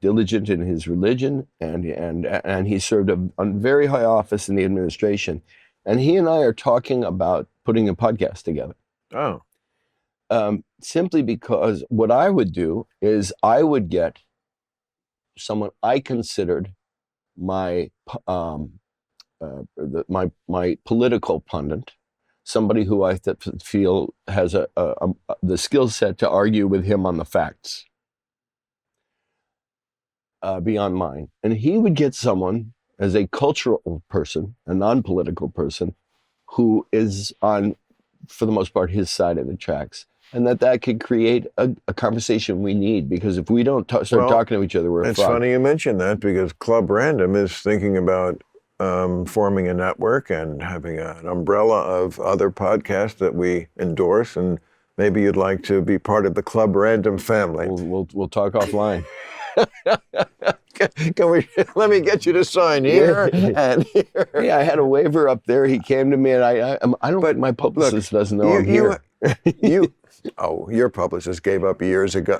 diligent in his religion, and he served a very high office in the administration. And he and I are talking about putting a podcast together. Oh. Simply because what I would do is I would get someone I considered my political pundit, somebody who I feel has the skill set to argue with him on the facts beyond mine. And he would get someone as a cultural person, a non-political person, who is on, for the most part, his side of the tracks. And that could create a conversation we need, because if we don't start talking to each other, we're It's funny you mention that, because Club Random is thinking about forming a network and having an umbrella of other podcasts that we endorse, and maybe you'd like to be part of the Club Random family. We'll talk offline. Can we? Let me get you to sign here and here. Yeah, I had a waiver up there. He came to me, and I don't. But my publicist doesn't know I'm here. Oh, your publicist gave up years ago.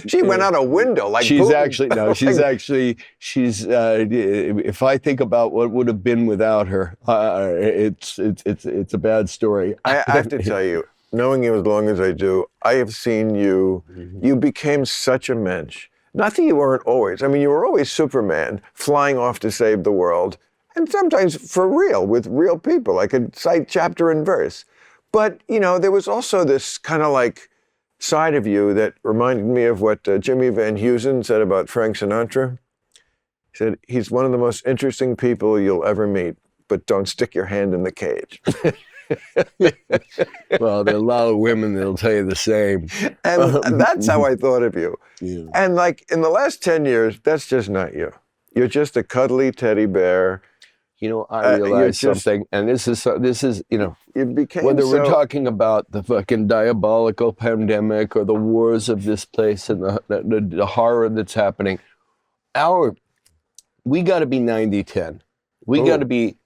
she went out a window like she's Putin. actually no, she's if I think about what would have been without her, it's a bad story. I have to tell you, knowing you as long as I do, I have seen you. You became such a mensch. Not that you weren't always. I mean, you were always Superman, flying off to save the world, and sometimes for real, with real people. I could cite chapter and verse. But, you know, there was also this kind of like side of you that reminded me of what Jimmy Van Heusen said about Frank Sinatra. He said, he's one of the most interesting people you'll ever meet, but don't stick your hand in the cage. Well, there are a lot of women that'll tell you the same. And that's how I thought of you. Yeah. And like in the last 10 years, that's just not you. You're just a cuddly teddy bear. You know, I realized something, and this is, you know, It became whether we're so- talking about the fucking diabolical pandemic or the wars of this place and the horror that's happening, we got to be 90-10. We got to be,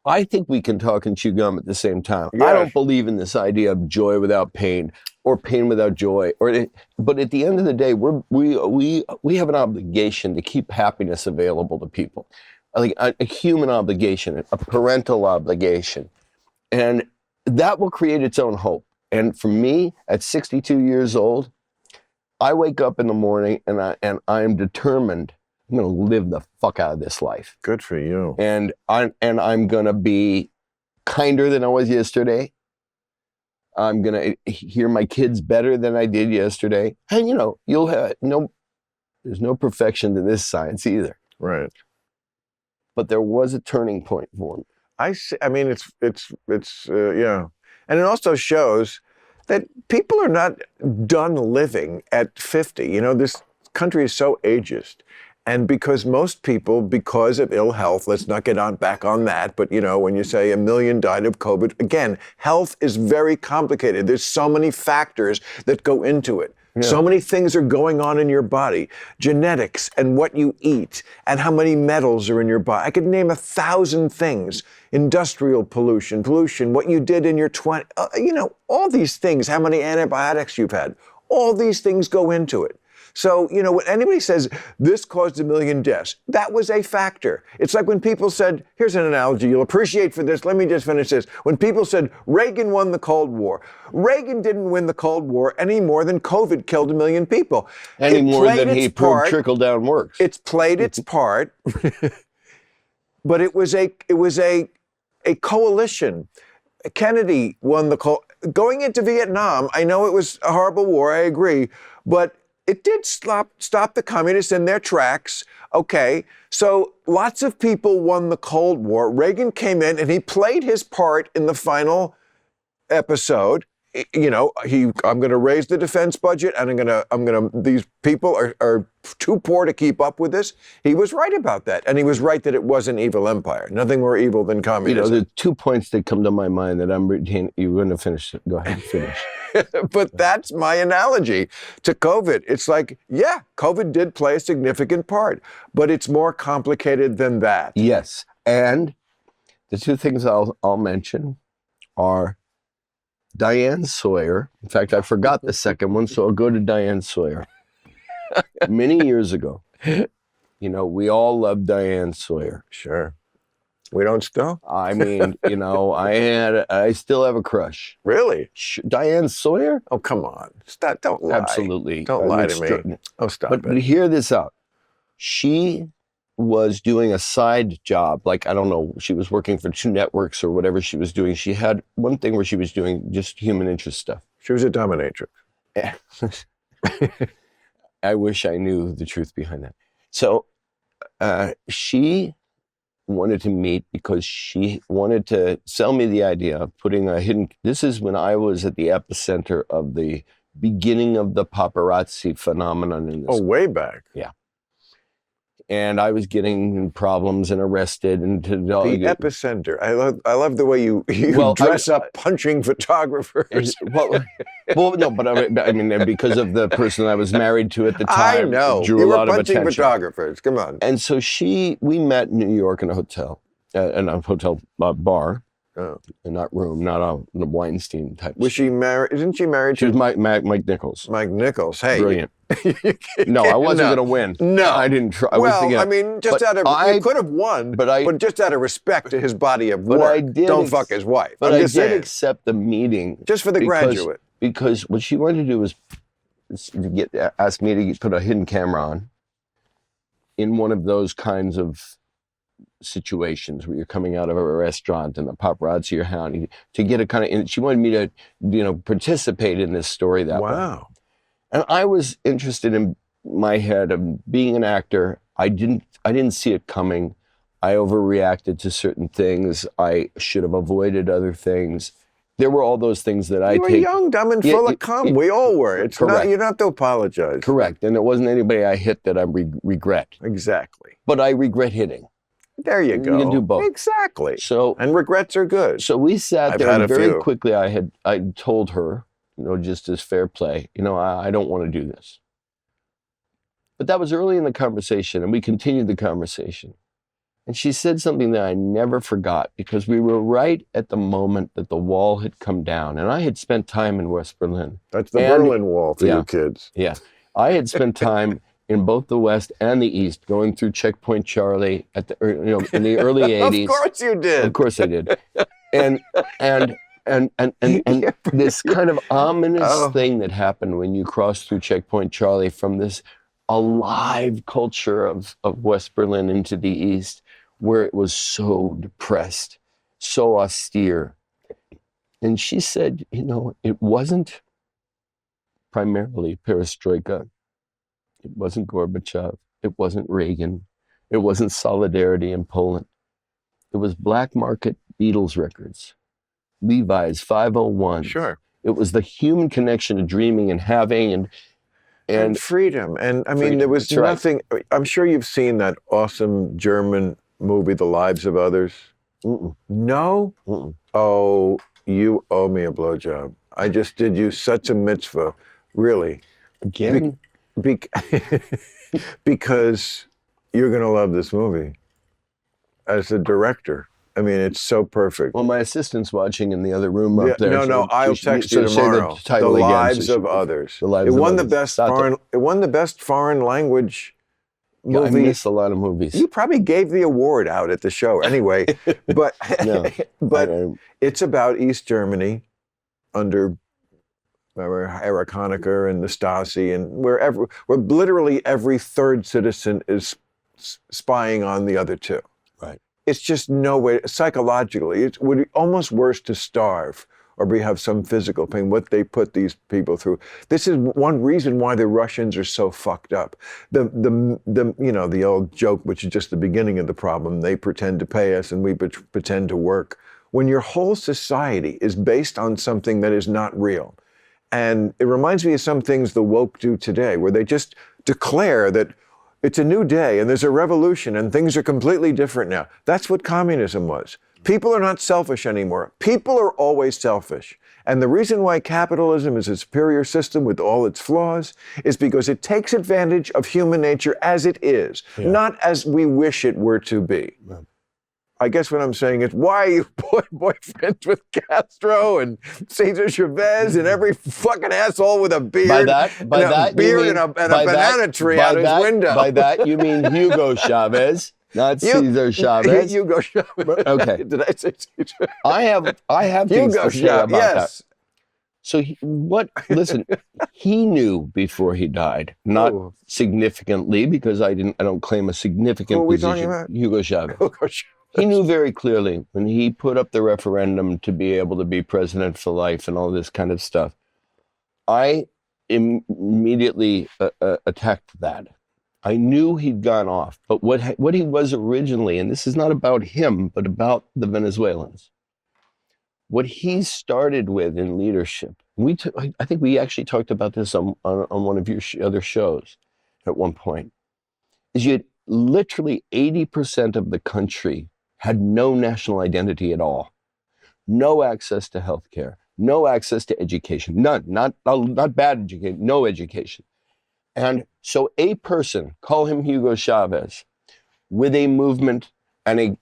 I think we can talk and chew gum at the same time. Yes. I don't believe in this idea of joy without pain or pain without joy. But at the end of the day, we have an obligation to keep happiness available to people. Like a human obligation, a parental obligation. And that will create its own hope. And for me, at 62 years old, I wake up in the morning and I am determined I'm going to live the fuck out of this life. Good for you. And I'm going to be kinder than I was yesterday. I'm going to hear my kids better than I did yesterday. And you know, there's no perfection to this science either. Right. But there was a turning point for me. I see. I mean, it's yeah. And it also shows that people are not done living at 50. You know, this country is so ageist. And because most people, because of ill health, let's not get back on that, but you know, when you say 1 million died of COVID, again, health is very complicated. There's so many factors that go into it. Yeah. So many things are going on in your body, genetics and what you eat and how many metals are in your body. I could name 1,000 things, industrial pollution, what you did in your 20s, you know, all these things, how many antibiotics you've had, all these things go into it. So, you know, when anybody says this caused 1 million deaths, that was a factor. It's like when people said, here's an analogy you'll appreciate for this. Let me just finish this. When people said Reagan won the Cold War, Reagan didn't win the Cold War any more than COVID killed 1 million people. Any more than he proved trickle down works. It's played its part, but it was a coalition. Kennedy won the going into Vietnam. I know it was a horrible war. I agree, but it did stop the communists in their tracks. Okay, so lots of people won the Cold War. Reagan came in and he played his part in the final episode. You know, I'm going to raise the defense budget, and these people are too poor to keep up with this. He was right about that, and he was right that it was an evil empire. Nothing more evil than communism. You know, the 2 points that come to my mind that I'm retaining. You're going to finish. Go ahead and finish. But that's my analogy to COVID. It's like, yeah, COVID did play a significant part, but it's more complicated than that. Yes, and the two things I'll mention are Diane Sawyer. In fact, I forgot the second one, so I'll go to Diane Sawyer. Many years ago, you know, we all loved Diane Sawyer. Sure. We don't still? I mean, you know, I still have a crush. Really? Diane Sawyer? Oh, come on. Stop, don't lie. Absolutely. Don't lie to me. Oh, stop it. But hear this out. She was doing a side job, like, I don't know, she was working for 2 networks or whatever she was doing. She had one thing where she was doing just human interest stuff. She was a dominatrix. I wish I knew the truth behind that. So she wanted to meet because she wanted to sell me the idea of putting a hidden, this is when I was at the epicenter of the beginning of the paparazzi phenomenon in this. Oh, way back. Yeah. And I was getting in problems and arrested and the epicenter. I love the way you dress up punching photographers. Well, no, but I mean, because of the person I was married to at the time, I know. Drew You a were lot of punching attention. photographers. Come on. And so we met in New York in a hotel, bar, Oh. and not room, not a Weinstein type. Was she married? Isn't she married She to was Mike Nichols. Mike Nichols? Hey, Brilliant. No, I wasn't going to win. No, I didn't try. I mean, just out of you could have won, but just out of respect to his body of work, don't fuck his wife. But I'm I just did saying. accept the meeting Just for the graduate. Because what she wanted to do was ask me to put a hidden camera on in one of those kinds of situations where you're coming out of a restaurant and the paparazzi are hounding to get a kind of. And she wanted me to, participate in this story that way. Wow. And I was interested in my head of being an actor. I didn't see it coming. I overreacted to certain things. I should have avoided other things. There were all those things that You were young, dumb, and full of cum. We all were. It's correct. not. You don't have to apologize. Correct. And it wasn't anybody I hit that I regret. Exactly. But I regret hitting. There you go. You can do both. Exactly. So and regrets are good. So we sat there, and very few. quickly I told her, just as fair play, I don't want to do this. But that was early in the conversation, and we continued the conversation. And she said something that I never forgot, because we were right at the moment that the wall had come down. And I had spent time in West Berlin. That's the Berlin Wall for you kids. Yeah. I had spent time in both the West and the East, going through Checkpoint Charlie in the early 80s. Of course you did. Of course I did. And this kind of ominous thing that happened when you cross through Checkpoint Charlie from this alive culture of West Berlin into the East, where it was so depressed, so austere. And she said, it wasn't primarily perestroika. It wasn't Gorbachev. It wasn't Reagan. It wasn't Solidarity in Poland. It was black market Beatles records, Levi's 501. Sure. It was the human connection to dreaming and having and freedom. And I mean, freedom. there was That's nothing. Right. I'm sure you've seen that awesome German movie, The Lives of Others. Mm-mm. No? Mm-mm. Oh, you owe me a blowjob. I just did you such a mitzvah, really. Again? Because you're going to love this movie as a director. I mean, it's so perfect. Well, my assistant's watching in the other room up there. No, I'll text you tomorrow. The Lives of Others. The Lives it won of the Others. best It won the best foreign language movie. I miss a lot of movies. You probably gave the award out at the show anyway. but it's about East Germany under Erich Honecker and the Stasi, and where literally every third citizen is spying on the other two. Right. It's just no way, psychologically, it would be almost worse to starve or have some physical pain, what they put these people through. This is one reason why the Russians are so fucked up. The old joke, which is just the beginning of the problem, they pretend to pay us and we pretend to work. When your whole society is based on something that is not real. And it reminds me of some things the woke do today, where they just declare that it's a new day and there's a revolution and things are completely different now. That's what communism was. People are not selfish anymore. People are always selfish. And the reason why capitalism is a superior system with all its flaws is because it takes advantage of human nature as it is, not as we wish it were to be. Yeah. I guess what I'm saying is, why are you boyfriends with Castro and Cesar Chavez and every fucking asshole with a beard? And a banana tree out his window. By that, you mean Hugo Chavez, not Cesar Chavez. Hugo Chavez. Okay. Did I say Cesar? I have things to say about that. So listen, he knew before he died, not significantly, because I don't claim a significant position. Hugo Chavez. He knew very clearly when he put up the referendum to be able to be president for life and all this kind of stuff. I immediately attacked that. I knew he'd gone off, but what he was originally, and this is not about him, but about the Venezuelans. What he started with in leadership, I think we actually talked about this on one of your other shows at one point, is you had literally 80% of the country had no national identity at all, no access to healthcare, no access to education, none, not bad education, no education. And so a person, call him Hugo Chavez, with a movement and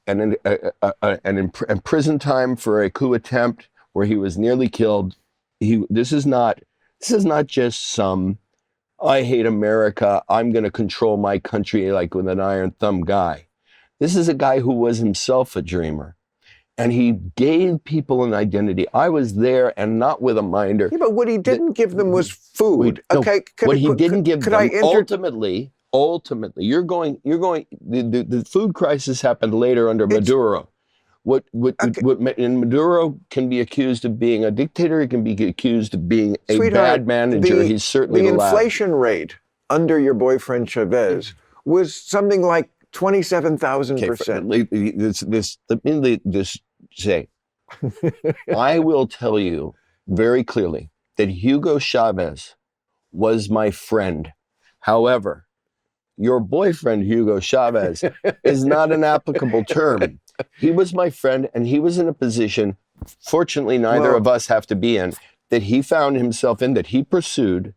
prison time for a coup attempt where he was nearly killed. This is not just some I hate America, I'm going to control my country like with an iron thumb guy. This is a guy who was himself a dreamer. And he gave people an identity. I was there and not with a minder. Yeah, but what he didn't give them was food. Okay, what he didn't give them, ultimately, the food crisis happened later under Maduro. And Maduro can be accused of being a dictator. He can be accused of being a bad manager. He's certainly the inflation rate under your boyfriend Chavez was something like 27,000%. Let me just say, I will tell you very clearly that Hugo Chavez was my friend. However, your boyfriend Hugo Chavez is not an applicable term. He was my friend, and he was in a position, fortunately neither of us have to be in, that he found himself in, that he pursued.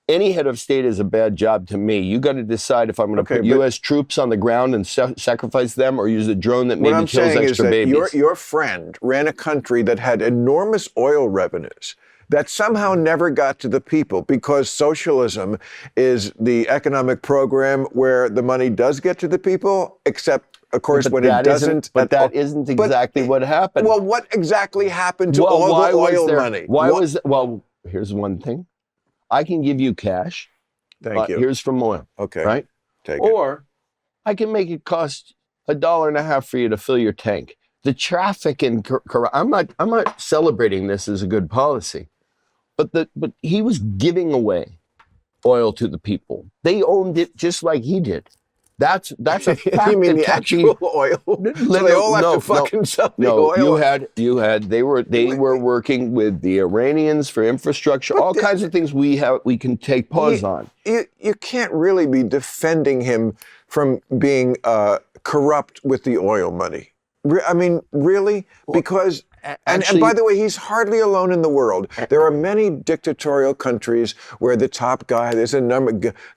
Any head of state is a bad job to me. You got to decide if I'm going to put U.S. troops on the ground and sacrifice them, or use a drone that maybe kills extra babies. Your friend ran a country that had enormous oil revenues that somehow never got to the people, because socialism is the economic program where the money does get to the people, except, of course, when it doesn't. But that isn't exactly what happened. Well, what exactly happened to all the oil money? Well, here's one thing. I can give you cash. Thank you. Here's from oil. Okay. Right? Take it. Or I can make it cost $1.50 for you to fill your tank. The traffic in I'm not celebrating this as a good policy, but he was giving away oil to the people. They owned it just like he did. That's a fact. You mean the actual oil? So they all have to fucking sell the oil? They were working with the Iranians for infrastructure, all kinds of things we can take pause on. You can't really be defending him from being corrupt with the oil money. I mean, really? Because, and by the way, he's hardly alone in the world. There are many dictatorial countries where the top guy, there's a number,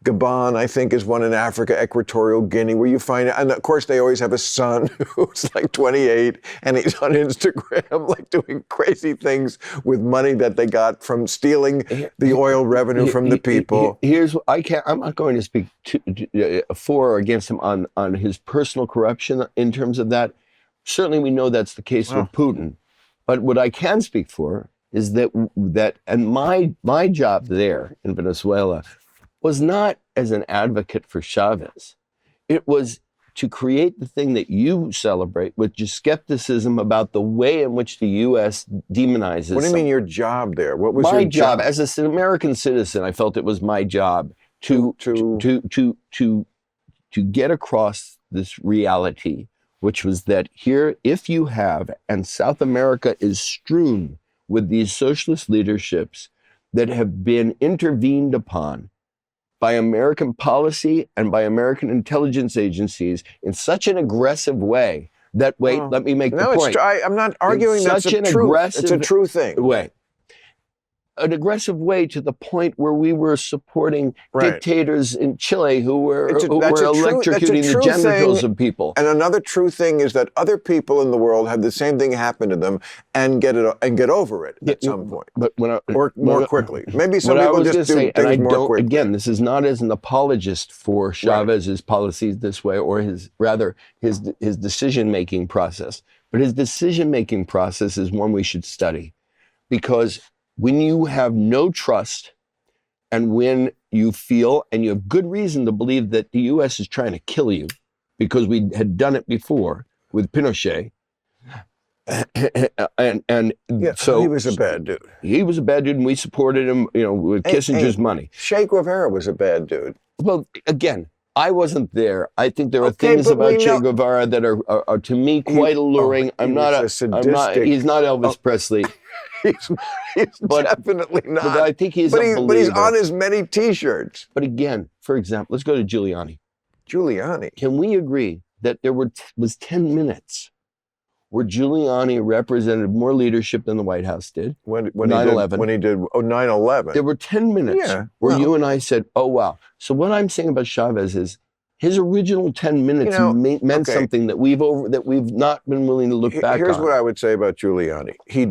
Gabon, I think, is one in Africa, Equatorial Guinea, where you find, and of course, they always have a son who's like 28, and he's on Instagram, like doing crazy things with money that they got from stealing the oil revenue from the people. I'm not going to speak for or against him on his personal corruption in terms of that. Certainly, we know that's the case with Putin. But what I can speak for is that and my job there in Venezuela was not as an advocate for Chavez. It was to create the thing that you celebrate, which is skepticism about the way in which the U.S. demonizes. What do you mean your job there? What was my your job? As an American citizen, I felt it was my job to get across this reality, which was that here, if you have, and South America is strewn with these socialist leaderships that have been intervened upon by American policy and by American intelligence agencies in such an aggressive way that, let me make the point. I'm not arguing that's it's a true thing. An aggressive way to the point where we were supporting dictators in Chile who were electrocuting the genitals of people. And another true thing is that other people in the world have the same thing happen to them and get over it at some point, or more quickly. Maybe some people just do things more quickly. Again, this is not as an apologist for Chavez's policies this way, or his decision-making process. But his decision-making process is one we should study, because when you have no trust, and when you feel, and you have good reason to believe that the U.S. is trying to kill you, because we had done it before with Pinochet, so he was a bad dude. He was a bad dude, and we supported him, with Kissinger's money. Che Guevara was a bad dude. Well, again, I wasn't there. I think there are things about Che Guevara that are to me quite alluring. He's not Elvis Presley. He's definitely not. But I think he's but he's on as many T-shirts. But again, for example, let's go to Giuliani. Can we agree that there was 10 minutes where Giuliani represented more leadership than the White House did? When 9/11. When he did 9/11. There were 10 minutes where you and I said, oh, wow. So what I'm saying about Chavez is his original 10 minutes meant something that we've not been willing to look back on. Here's what I would say about Giuliani. He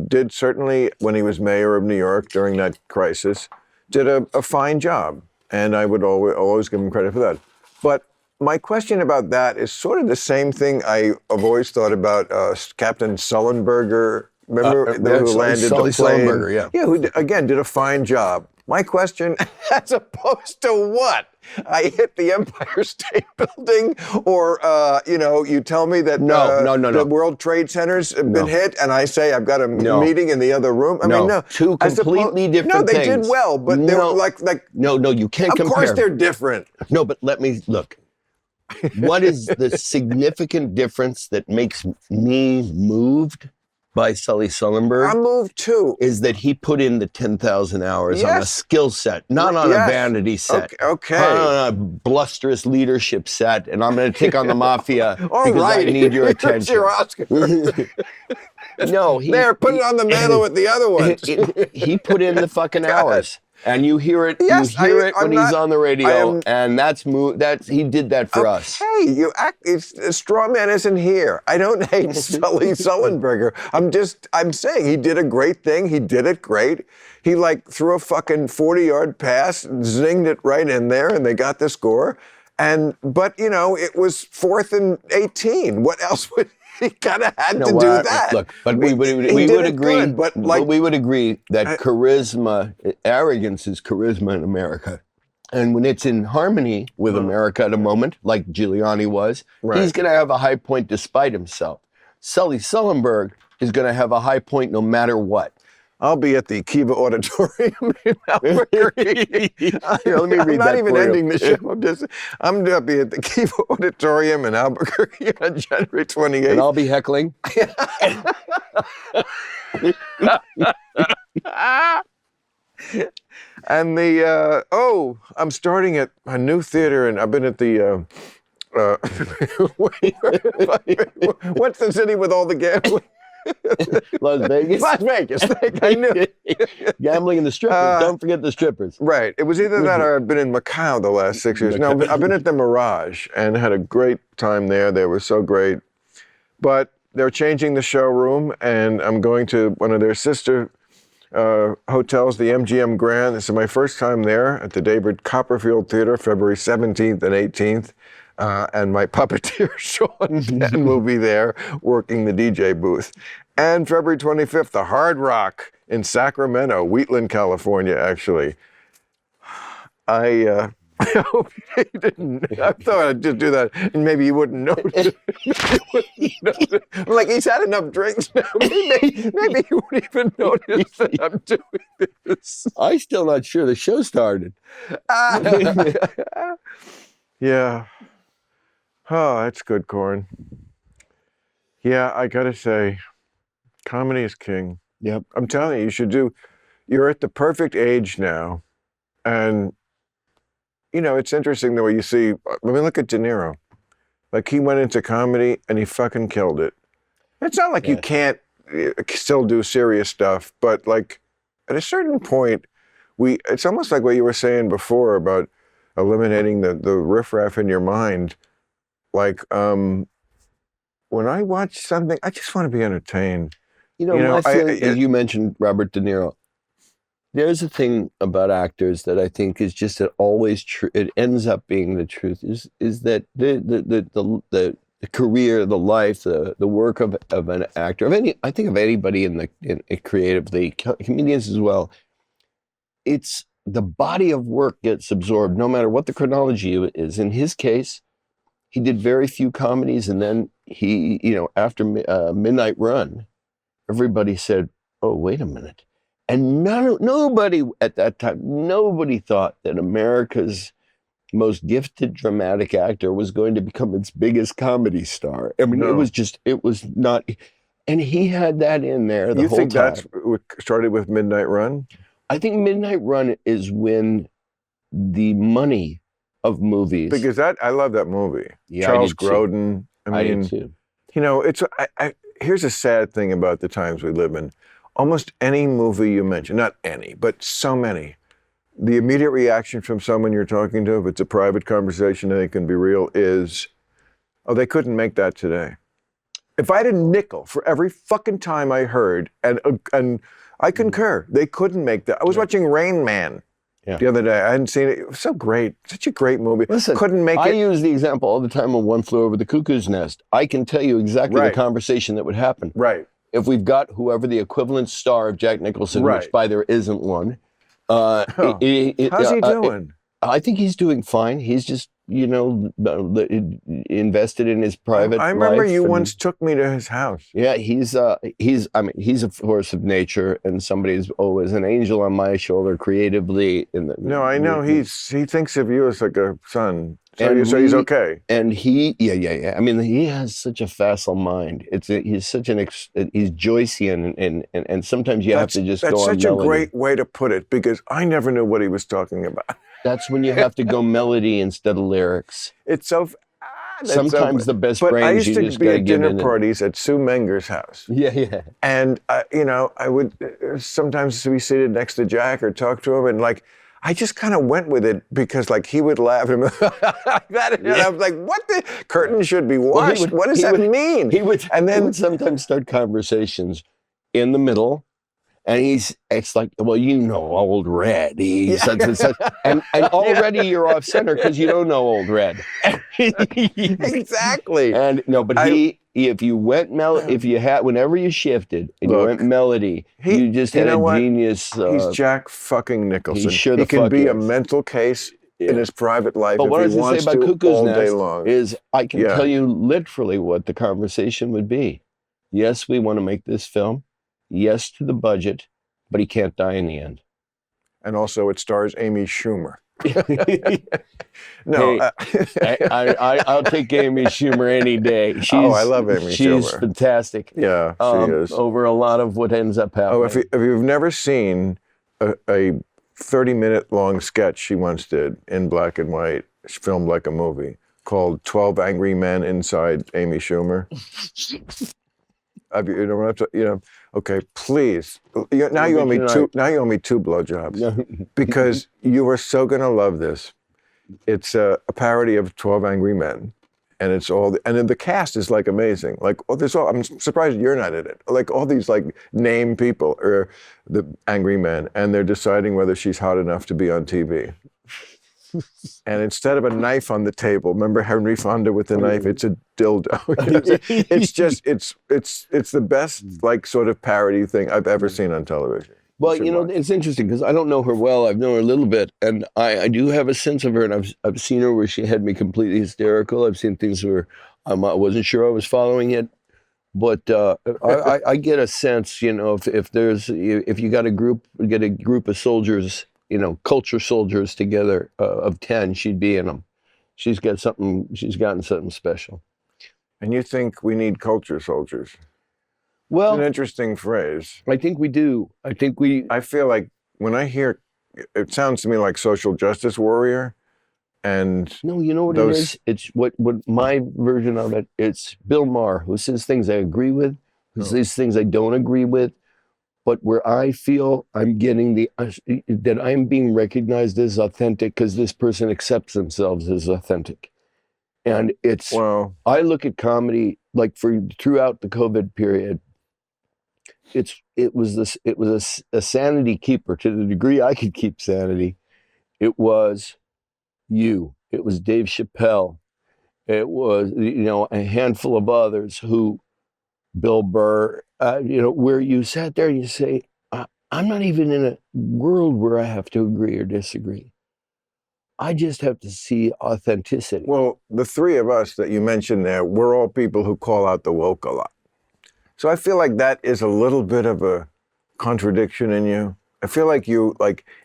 did, certainly when he was mayor of New York during that crisis, did a fine job. And I would always give him credit for that. But my question about that is sort of the same thing I've always thought about Captain Sullenberger. Remember who landed the plane? Sullenberger, yeah. Who again did a fine job. My question, as opposed to what? I hit the Empire State Building, or you tell me that the World Trade Center's been hit, and I say I've got a meeting in the other room. I mean, no, two completely different things. No, they did well, but they were like. No, you can't compare. Of course, they're different. No, but let me look. What is the significant difference that makes me moved by Sully Sullenberg? I'm moved too. Is that he put in the 10,000 hours on a skill set, not on a vanity set. Okay. Not on a blusterous leadership set, and I'm going to take on the mafia because I need your attention. Your Oscar. No, put it on the mantle with the other ones. He put in the fucking hours. And you hear it. Yes, you hear it when he's on the radio, and he did that for us. Hey, straw man isn't here. I don't hate Sully Sullenberger. I'm saying he did a great thing. He did it great. He threw a fucking 40-yard pass, zinged it right in there, and they got the score. But it was 4th and 18. What else would? He kind of had to do that. Look, but we would agree. But we would agree that charisma, arrogance is charisma in America, and when it's in harmony with America at a moment, like Giuliani was, he's going to have a high point despite himself. Sully Sullenberg is going to have a high point no matter what. I'll be at the Kiva Auditorium in Albuquerque. Let me read I'm not that even for ending you. the show. I'm going to be at the Kiva Auditorium in Albuquerque on January 28th. And I'll be heckling. And I'm starting at a new theater, and I've been at the, what's the city with all the gambling? Las Vegas. Las Vegas. I knew. Gambling and the strippers. Don't forget the strippers. Right. It was either that or I've been in Macau the last 6 years. No, I've been at the Mirage and had a great time there. They were so great. But they're changing the showroom, and I'm going to one of their sister hotels, the MGM Grand. This is my first time there at the David Copperfield Theater, February 17th and 18th. And my puppeteer, Sean Penn, will be there working the DJ booth. And February 25th, the Hard Rock in Sacramento, Wheatland, California, actually. I hope you didn't. I thought I'd just do that, and maybe you wouldn't notice. I'm like, he's had enough drinks now. Maybe you wouldn't even notice that I'm doing this. I'm still not sure the show started. Yeah. Oh, that's good, Corn. Yeah, I gotta say, comedy is king. Yep. I'm telling you, you're at the perfect age now. And, it's interesting the way you see, look at De Niro. He went into comedy and he fucking killed it. It's not like you can't still do serious stuff, but at a certain point, it's almost like what you were saying before about eliminating the riffraff in your mind. When I watch something, I just want to be entertained. My feeling, as you mentioned Robert De Niro, there's a thing about actors that I think is just always true. It ends up being the truth. Is that the career, the life, the work of an actor, I think of anybody in creatively, comedians as well. It's the body of work gets absorbed no matter what the chronology is. In his case, he did very few comedies, and then he, after Midnight Run, everybody said, "Oh, wait a minute," and nobody at that time, nobody thought that America's most gifted dramatic actor was going to become its biggest comedy star. I mean, it was not, and he had that in there the whole time. You think that's what started with Midnight Run? I think Midnight Run is when the money of movies. Because I love that movie. Yeah, Charles Grodin. I did too. Here's a sad thing about the times we live in. Almost any movie you mention, not any, but so many, the immediate reaction from someone you're talking to, if it's a private conversation and it can be real, is, oh, they couldn't make that today. If I had a nickel for every fucking time I heard, and I concur, they couldn't make that. I was watching Rain Man the other day. I hadn't seen it. It was so great. Such a great movie. Listen, couldn't make I it. use the example all the time of One Flew Over the Cuckoo's Nest. I can tell you exactly the conversation that would happen. Right. If we've got whoever the equivalent star of Jack Nicholson, which by there isn't one. How's he doing? I think he's doing fine. He's just, invested in his private life. I remember you once took me to his house. Yeah, he's a force of nature and somebody who's always an angel on my shoulder creatively. No, I know. He thinks of you as like a son. So he's okay. And he, I mean, he has such a facile mind. He's such he's Joycean, and sometimes you have to just go on melody. That's such a great way to put it, because I never knew what he was talking about. That's when you have to go melody instead of lyrics. It's so. Sometimes the best brains. But I used to be at dinner parties at Sue Menger's house. Yeah. And I would sometimes be seated next to Jack or talk to him, and like, I just kind of went with it because like he would laugh and that, and I was like, "What the curtain should be washed? What does that mean?" He would sometimes start conversations in the middle. And it's like, well, Old Red. He's such and such. And already you're off center because you don't know Old Red. Exactly. And if you went whenever you shifted and you went melody, you just had a genius. He's Jack fucking Nicholson. He can be a mental case in his private life but if he wants to Cuckoo's all day long. Is I can tell you literally what the conversation would be. Yes, we want to make this film. Yes to the budget, but he can't die in the end. And also it stars Amy Schumer. No. Hey, I'll take Amy Schumer any day. I love Amy Schumer. She's fantastic. Yeah, she is. Over a lot of what ends up happening. Oh, if you've never seen a 30-minute long sketch she once did in black and white, filmed like a movie, called 12 Angry Men Inside Amy Schumer. Okay, please. Now you owe me two. Now you owe me 2 blowjobs because you are so gonna love this. It's a parody of 12 Angry Men, and it's all. And then the cast is like amazing. Like, I'm surprised you're not in it. Like all these like name people are the Angry Men, and they're deciding whether she's hot enough to be on TV. And instead of a knife on the table, remember Henry Fonda with the knife? It's a dildo. It's the best like sort of parody thing I've ever seen on television. Well, it's interesting because I don't know her well. I've known her a little bit, and I do have a sense of her. And I've seen her where she had me completely hysterical. I've seen things where I wasn't sure I was following it, but I get a sense, if you got a group of soldiers. Culture soldiers together of 10, she'd be in them. She's gotten something special. And you think we need culture soldiers? Well, it's an interesting phrase. I think we do. I feel like when I hear, it sounds to me like social justice warrior. And no, you know what it is? It's what my version of it, it's Bill Maher, who says things I agree with, who says things I don't agree with. But where I feel I'm getting that I'm being recognized as authentic because this person accepts themselves as authentic. And I look at comedy like throughout the COVID period, it was a sanity keeper to the degree I could keep sanity. It was you. It was Dave Chappelle. It was, a handful of others who, Bill Burr, where you sat there and you say, I'm not even in a world where I have to agree or disagree. I just have to see authenticity. Well, the 3 of us that you mentioned there, we're all people who call out the woke a lot. So I feel like that is a little bit of a contradiction in you. I feel like you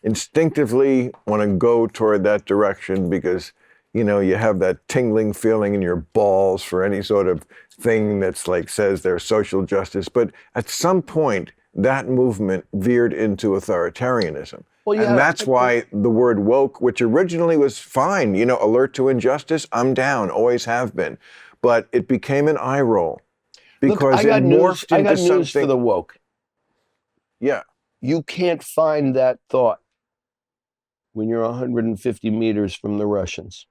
instinctively want to go toward that direction because you have that tingling feeling in your balls for any sort of thing that's like says there's social justice. But at some point, that movement veered into authoritarianism. Well, and that's why the word woke, which originally was fine, alert to injustice, I'm down, always have been. But it became an eye roll because it morphed into something. News for the woke. Yeah. You can't find that thought when you're 150 meters from the Russians,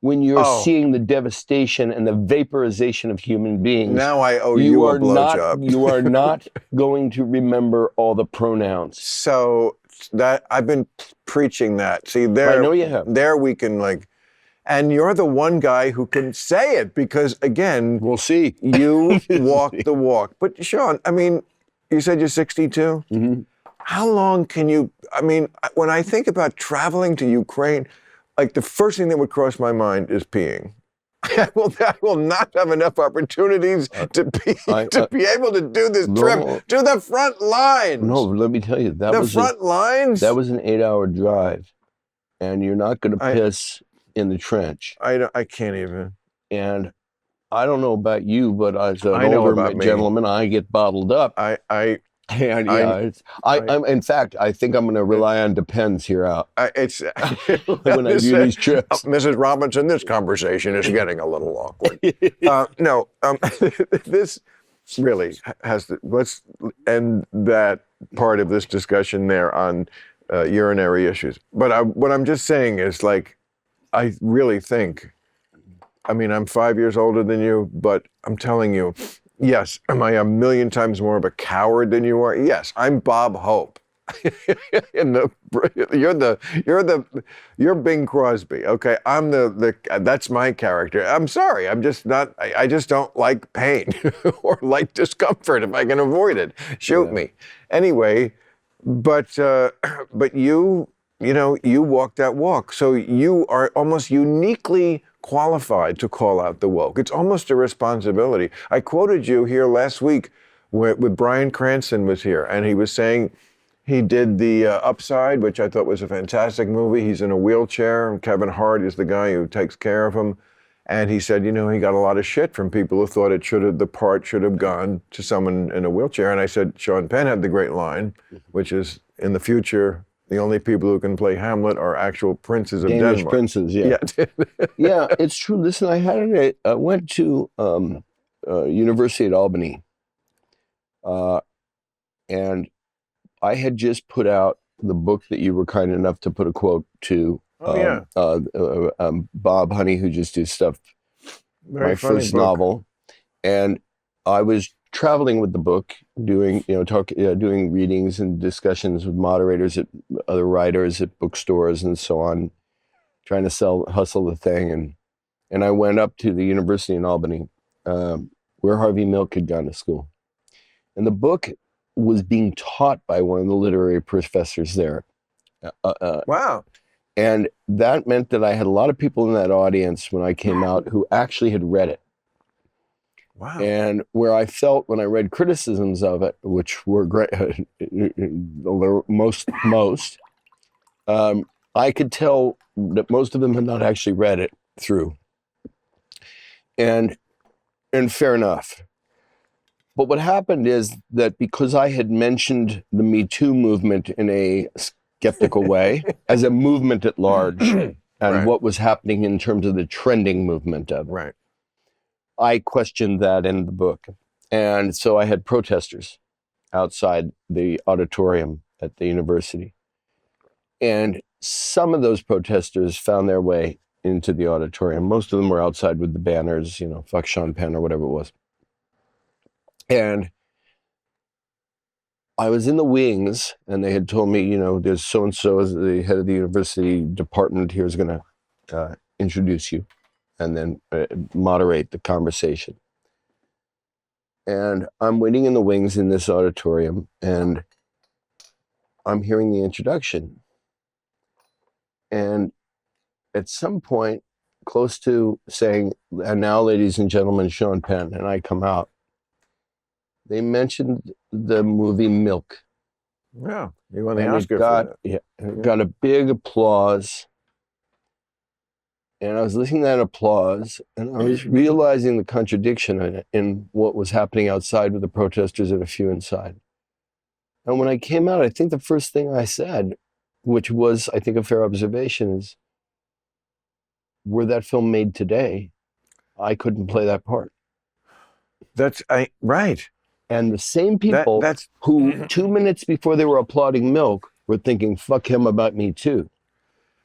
when you're Oh. seeing the devastation and the vaporization of human beings. Now I owe you a blowjob. You are not going to remember all the pronouns. So that I've been preaching that. See, there, I know you have. There we can like, and you're the one guy who can say it because again, We'll see. you walk the walk. But Sean, I mean, you said you're 62. Mm-hmm. How long can you? I mean, when I think about traveling to Ukraine, like the first thing that would cross my mind is peeing. I will not have enough opportunities to be able to do this trip to the front lines. No, let me tell you, front lines. That was an 8-hour drive, and you're not going to piss in the trench. I can't even. And I don't know about you, but as an older gentleman, I get bottled up. In fact, I think I'm going to rely on Depends here out. When I do these trips. Mrs. Robinson, this conversation is getting a little awkward. This really has to, let's end that part of this discussion there on urinary issues. But what I'm just saying is like, I really think, I mean, I'm 5 years older than you, but I'm telling you, yes, am I a million times more of a coward than you are? Yes, I'm Bob Hope. You're Bing Crosby. Okay, I'm that's my character. I'm sorry, I'm just not. I just don't like pain or like discomfort if I can avoid it. Shoot me. Anyway, but you walk that walk, so you are almost uniquely qualified to call out the woke. It's almost a responsibility. I quoted you here last week with Bryan Cranston was here, and he was saying he did the Upside, which I thought was a fantastic movie. He's in a wheelchair, and Kevin Hart is the guy who takes care of him. And he said, he got a lot of shit from people who thought the part should have gone to someone in a wheelchair. And I said, Sean Penn had the great line, which is, in the future, the only people who can play Hamlet are actual princes of Danish Denmark. princes, yeah. Yeah, it's true. Listen, I went to University at Albany, and I had just put out the book that you were kind enough to put a quote to. Bob Honey, who just did stuff, my first novel, and I was traveling with the book, doing doing readings and discussions with moderators at other writers at bookstores and so on, trying to hustle the thing, and I went up to the University in Albany, where Harvey Milk had gone to school, and the book was being taught by one of the literary professors there. Wow. And that meant that I had a lot of people in that audience when I came out who actually had read it. Wow. And where I felt when I read criticisms of it, which were great, most, I could tell that most of them had not actually read it through. And fair enough. But what happened is that because I had mentioned the Me Too movement in a skeptical way, as a movement at large, and what was happening in terms of the trending movement of it. Right. I questioned that in the book. And so I had protesters outside the auditorium at the university. And some of those protesters found their way into the auditorium. Most of them were outside with the banners, fuck Sean Penn or whatever it was. And I was in the wings, and they had told me, there's so-and-so as the head of the university department here is going to introduce you and then moderate the conversation. And I'm waiting in the wings in this auditorium, and I'm hearing the introduction. And at some point, close to saying, and now, ladies and gentlemen, Sean Penn, and I come out, they mentioned the movie Milk. Yeah, you won the Oscar for that. Yeah, it got a big applause. And I was listening to that applause, and I was realizing the contradiction in what was happening outside with the protesters and a few inside. And when I came out, I think the first thing I said, which was, I think, a fair observation, is, were that film made today, I couldn't play that part. Right. And the same people who 2 minutes before they were applauding Milk were thinking, fuck him about Me Too.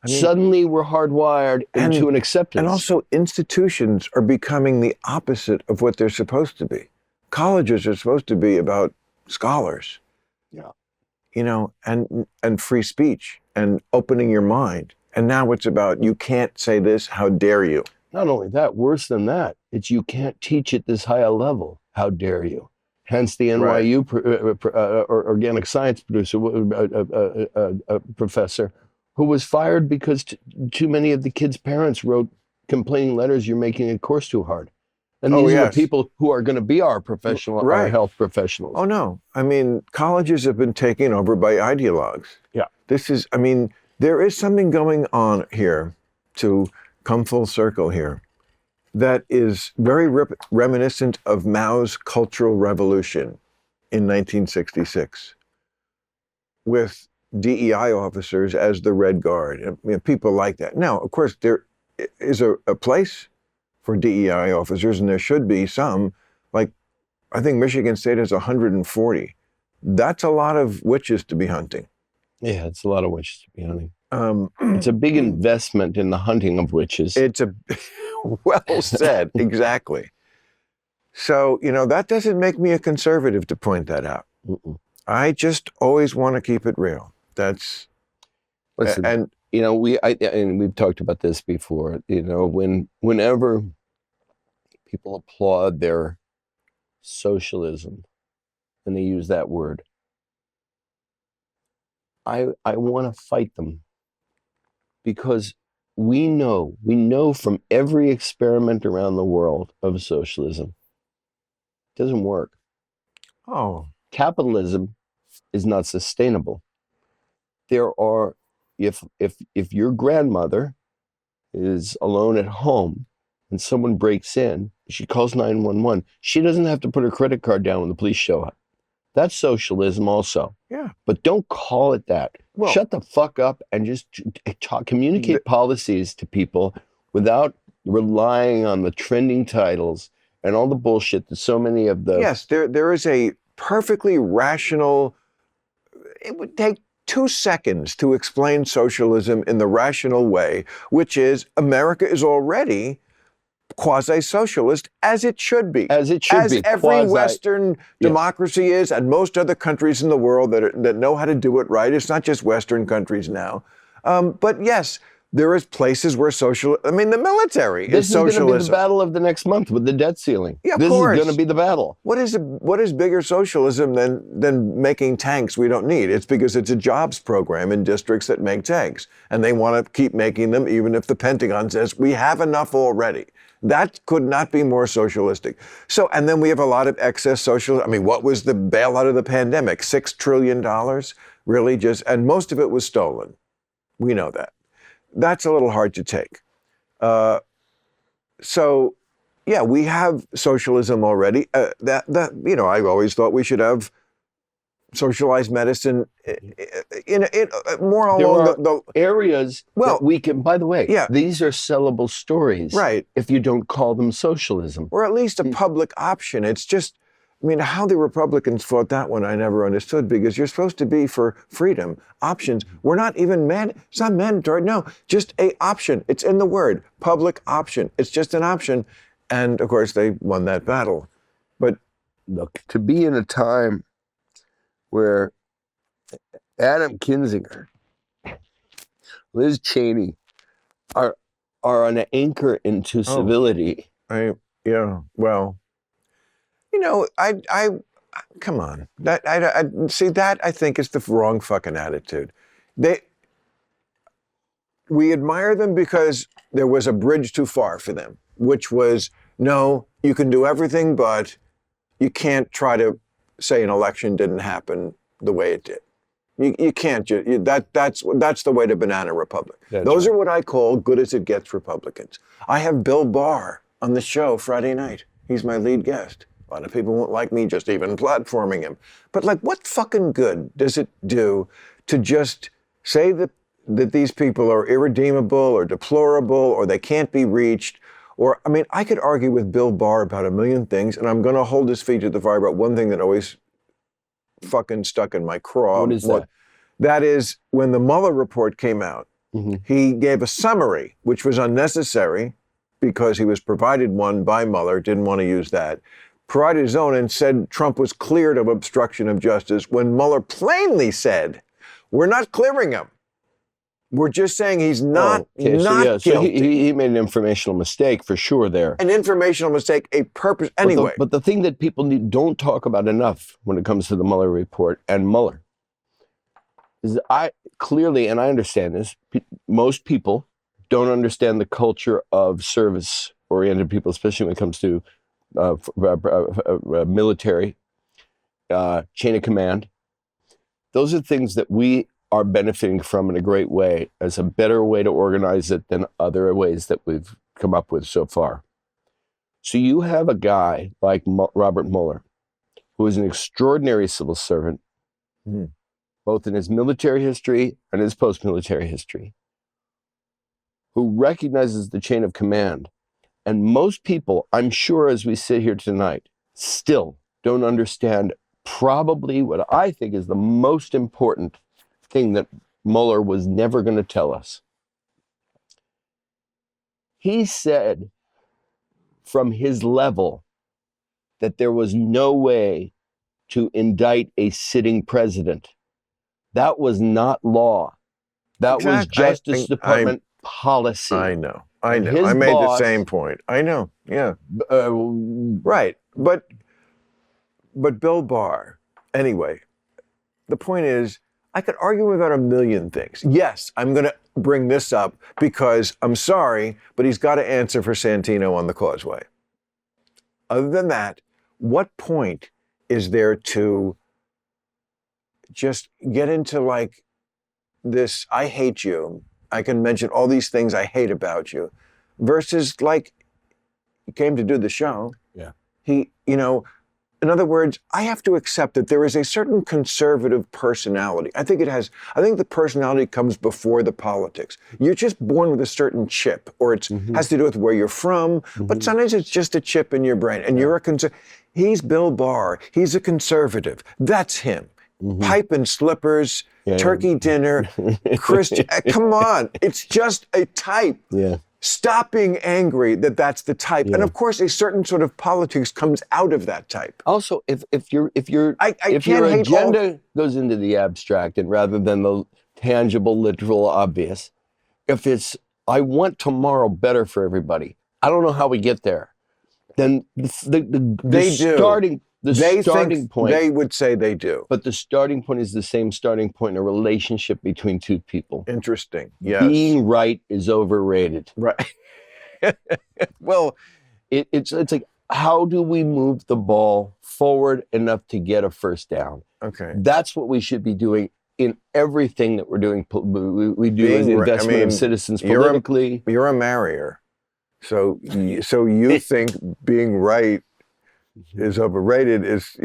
Suddenly we're hardwired into an acceptance. And also institutions are becoming the opposite of what they're supposed to be. Colleges are supposed to be about scholars. Yeah. You know, and free speech and opening your mind. And now it's about, you can't say this, how dare you? Not only that, worse than that, it's you can't teach at this high a level. How dare you? Hence the NYU organic science producer, professor, who was fired because too many of the kids' parents wrote complaining letters, you're making a course too hard. And these are the people who are going to be our our health professionals. Oh, no. I mean, colleges have been taken over by ideologues. Yeah. There is something going on here, to come full circle here, that is very reminiscent of Mao's Cultural Revolution in 1966, with DEI officers as the Red Guard. I mean, people like that. Now, of course, there is a place for DEI officers, and there should be some. Like, I think Michigan State has 140. That's a lot of witches to be hunting. Yeah, it's a lot of witches to be hunting. It's a big investment in the hunting of witches. It's well said, exactly. So, you know, that doesn't make me a conservative to point that out. Mm-mm. I just always want to keep it real. Listen, and you know, we've talked about this before. You know, whenever people applaud their socialism, and they use that word, I want to fight them, because we know from every experiment around the world of socialism, it doesn't work. Oh, capitalism is not sustainable. There are, if your grandmother is alone at home and someone breaks in, she calls 911. She doesn't have to put her credit card down when the police show up. That's socialism also. Yeah. But don't call it that. Well, shut the fuck up and just communicate policies to people without relying on the trending titles and all the bullshit that so many of the... Yes, there is a perfectly rational... It would take 2 seconds to explain socialism in the rational way, which is America is already quasi-socialist, as it should be. As it should be. As every Western democracy is, and most other countries in the world that know how to do it right. It's not just Western countries now. But yes, there is places where the military is socialism. This is going to be the battle of the next month with the debt ceiling. Yeah, of this course. is going to be the battle. What is bigger socialism than making tanks we don't need? It's because it's a jobs program in districts that make tanks, and they want to keep making them even if the Pentagon says we have enough already. That could not be more socialistic. So, and then we have a lot of excess socialism. I mean, what was the bailout of the pandemic? $6 trillion? Really and most of it was stolen. We know that. That's a little hard to take. So, yeah, we have socialism already. I've always thought we should have socialized medicine in more along the areas that we can. By the way, these are sellable stories, right? If you don't call them socialism, or at least a public option. It's just, I mean, how the Republicans fought that one, I never understood, because you're supposed to be for freedom, options. We're not even it's not mandatory. No, just a option. It's in the word, public option. It's just an option, and of course they won that battle. But look, to be in a time where Adam Kinzinger, Liz Cheney are an anchor into civility. Well, you know, I come on. I see that, I think, is the wrong fucking attitude. We admire them because there was a bridge too far for them, which was, no, you can do everything, but you can't try to say an election didn't happen the way it did. You can't. That's the way to banana republic. Those are what I call good as it gets Republicans. I have Bill Barr on the show Friday night. He's my lead guest. A lot of people won't like me just even platforming him. But like, what fucking good does it do to just say that these people are irredeemable or deplorable or they can't be reached? Or, I mean, I could argue with Bill Barr about a million things, and I'm going to hold his feet to the fire about one thing that always fucking stuck in my craw. What is that? That is, when the Mueller report came out, He gave a summary, which was unnecessary because he was provided one by Mueller, didn't want to use that, provided his own and said Trump was cleared of obstruction of justice when Mueller plainly said, we're not clearing him. We're just saying he's not guilty. So he made an informational mistake for sure there. An informational mistake, a purpose, anyway. But the thing that people don't talk about enough when it comes to the Mueller report and Mueller is clearly, and I understand this, most people don't understand the culture of service-oriented people, especially when it comes to military, chain of command. Those are things that we are benefiting from in a great way as a better way to organize it than other ways that we've come up with so far. So you have a guy like Robert Mueller, who is an extraordinary civil servant, both in his military history and his post-military history, who recognizes the chain of command. And most people, I'm sure as we sit here tonight, still don't understand probably what I think is the most important thing that Mueller was never going to tell us. He said from his level that there was no way to indict a sitting president. That was not law. That was Justice Department policy. I know. I made the same point. I know. Yeah. Right. But Bill Barr, anyway, the point is, I could argue about a million things. Yes, I'm going to bring this up because I'm sorry, but he's got to answer for Santino on the causeway. Other than that, what point is there to just get into like this, I hate you, I can mention all these things I hate about you, versus like, he came to do the show. Yeah. He, in other words, I have to accept that there is a certain conservative personality. I think the personality comes before the politics. You're just born with a certain chip, or it has to do with where you're from, but sometimes it's just a chip in your brain, and you're a conservative. He's Bill Barr. He's a conservative. That's him. Pipe and slippers, turkey dinner, Christian. Come on. It's just a type. Yeah. Stop being angry that's the type. Yeah. And of course, a certain sort of politics comes out of that type. Also, if your agenda goes into the abstract and rather than the tangible, literal, obvious, if it's, I want tomorrow better for everybody, I don't know how we get there, then the starting point. They would say they do. But the starting point is the same starting point in a relationship between two people. Interesting. Yes. Being right is overrated. Right. Well, it's like, how do we move the ball forward enough to get a first down? Okay. That's what we should be doing in everything that we're doing. We do an investment in citizens politically. You're a marrier. So you think being right is overrated is,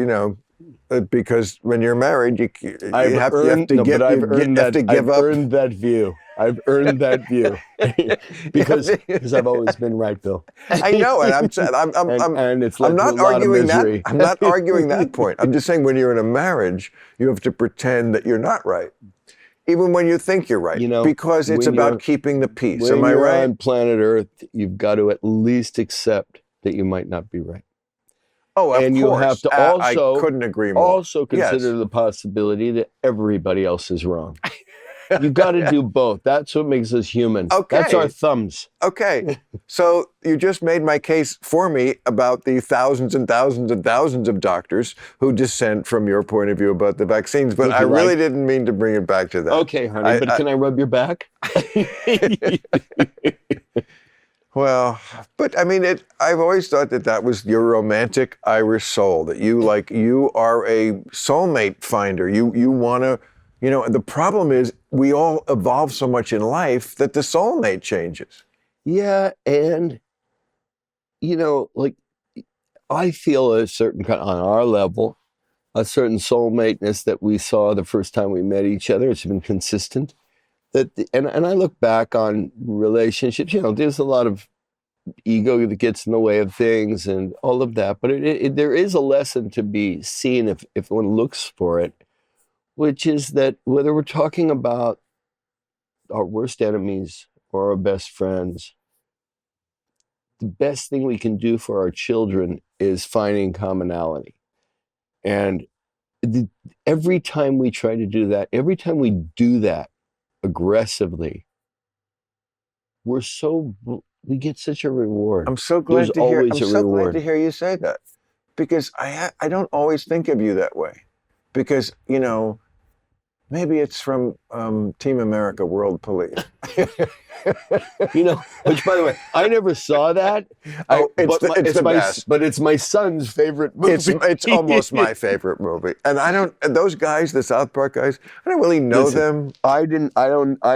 because when you're married, you have to give that view. I've earned that view because I've always been right, Bill. I know, and I'm not arguing that. I'm not arguing that point. I'm just saying when you're in a marriage, you have to pretend that you're not right, even when you think you're right, because it's about keeping the peace. Am I right? When you're on planet Earth, you've got to at least accept that you might not be right. Oh, of course. You have to also, I couldn't agree more. Also consider the possibility that everybody else is wrong. You've got to do both. That's what makes us human. Okay. That's our thumbs. Okay. So you just made my case for me about the thousands and thousands and thousands of doctors who dissent from your point of view about the vaccines, but I really didn't mean to bring it back to that. Okay, honey, but can I rub your back? Well, but I mean, I've always thought that was your romantic Irish soul, that you are a soulmate finder. You want to, the problem is we all evolve so much in life that the soulmate changes. Yeah, and, I feel a certain kind, on our level, a certain soulmateness that we saw the first time we met each other. It's been consistent. And I look back on relationships, there's a lot of ego that gets in the way of things and all of that, but there is a lesson to be seen if one looks for it, which is that whether we're talking about our worst enemies or our best friends, the best thing we can do for our children is finding commonality. And every time we try to do that, every time we do that aggressively, we get such a reward. I'm so There's glad to hear. always I'm a so glad reward. to hear you say that, because I don't always think of you that way, because maybe it's from Team America: World Police. Which, by the way, I never saw that. It's the best. But it's my son's favorite movie. It's almost my favorite movie, and those guys, the South Park guys, I don't really know them. I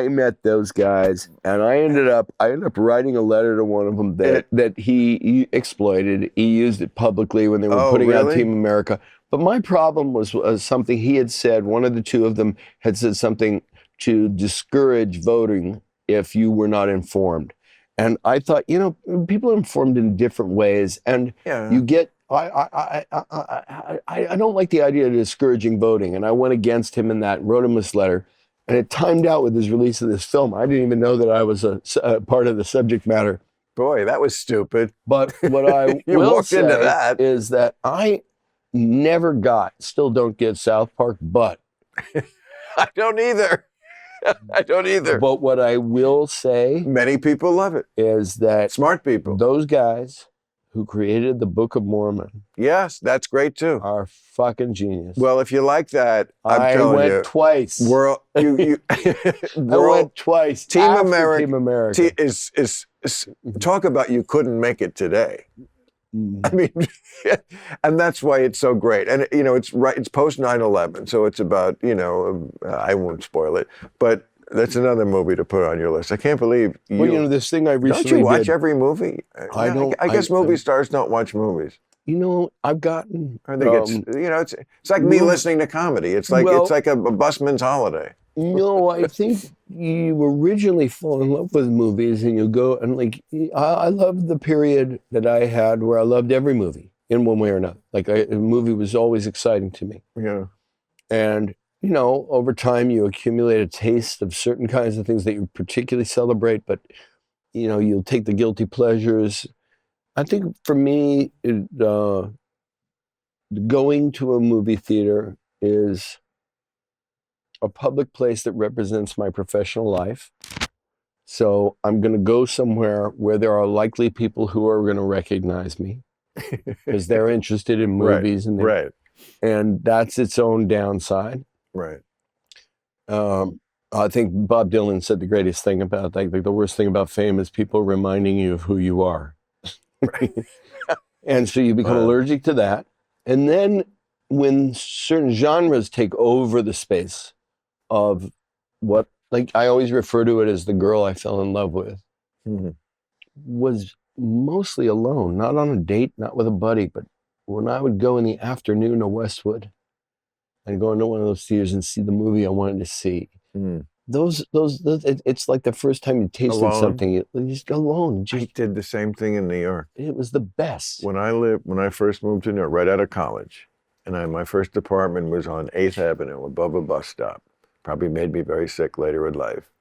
met those guys, and I ended up writing a letter to one of them that he exploited. He used it publicly when they were putting out Team America. But my problem was something he had said. One of the two of them had said something to discourage voting if you were not informed. And I thought, people are informed in different ways, and you get. I don't like the idea of discouraging voting, and I went against him in that. Wrote him this letter, and it timed out with his release of this film. I didn't even know that I was a part of the subject matter. Boy, that was stupid. But what I will say is that I still don't get South Park, but I don't either. I don't either. But what I will say, many people love it, is that smart people, those guys who created the Book of Mormon, yes, that's great too, are fucking genius. Well, if you like that, I went twice. I went twice. Team America is talk about you couldn't make it today. I mean, and that's why it's so great. And it's right. It's post 9/11, so it's about I won't spoil it, but that's another movie to put on your list. I can't believe you. Well, this thing I recently don't you watch every movie? I don't. I guess movie stars don't watch movies. I've gotten. I think it's like me listening to comedy. It's like a busman's holiday. No, I think you originally fall in love with movies, and you go and I love the period that I had where I loved every movie in one way or another. A movie was always exciting to me. Yeah. And over time you accumulate a taste of certain kinds of things that you particularly celebrate, but you'll take the guilty pleasures. I think for me, going to a movie theater is a public place that represents my professional life. So I'm going to go somewhere where there are likely people who are going to recognize me because they're interested in movies. And that's its own downside. Right. I think Bob Dylan said the greatest thing about the worst thing about fame is people reminding you of who you are. Right. And so you become allergic to that. And then when certain genres take over the space of what, I always refer to it as the girl I fell in love with, was mostly alone, not on a date, not with a buddy, but when I would go in the afternoon to Westwood, I'd go into one of those theaters and see the movie I wanted to see. Those it's like the first time you tasted something, you just go alone. I did the same thing in New York. It was the best. When I first moved to New York, right out of college, and my first apartment was on 8th Avenue above a bus stop. Probably made me very sick later in life.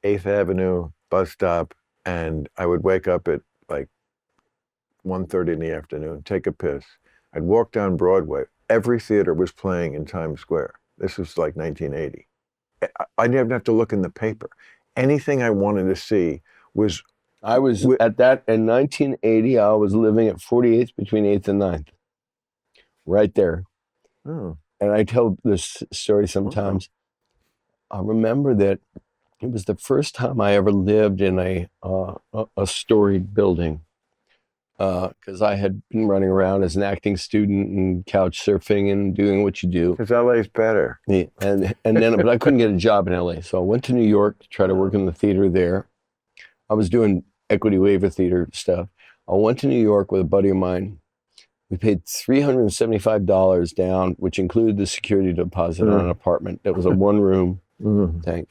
8th Avenue, bus stop, and I would wake up at 1:30 in the afternoon, take a piss. I'd walk down Broadway. Every theater was playing in Times Square. This was 1980. I didn't have to look in the paper. Anything I wanted to see was... I was at that, in 1980, I was living at 48th between 8th and 9th. Right there. Oh. And I tell this story sometimes. I remember that it was the first time I ever lived in a storied building, because I had been running around as an acting student and couch surfing and doing what you do. Because LA's better. Yeah, but I couldn't get a job in LA, so I went to New York to try to work in the theater there. I was doing equity waiver theater stuff. I went to New York with a buddy of mine. We paid $375 down, which included the security deposit on an apartment. That was a one-room thing.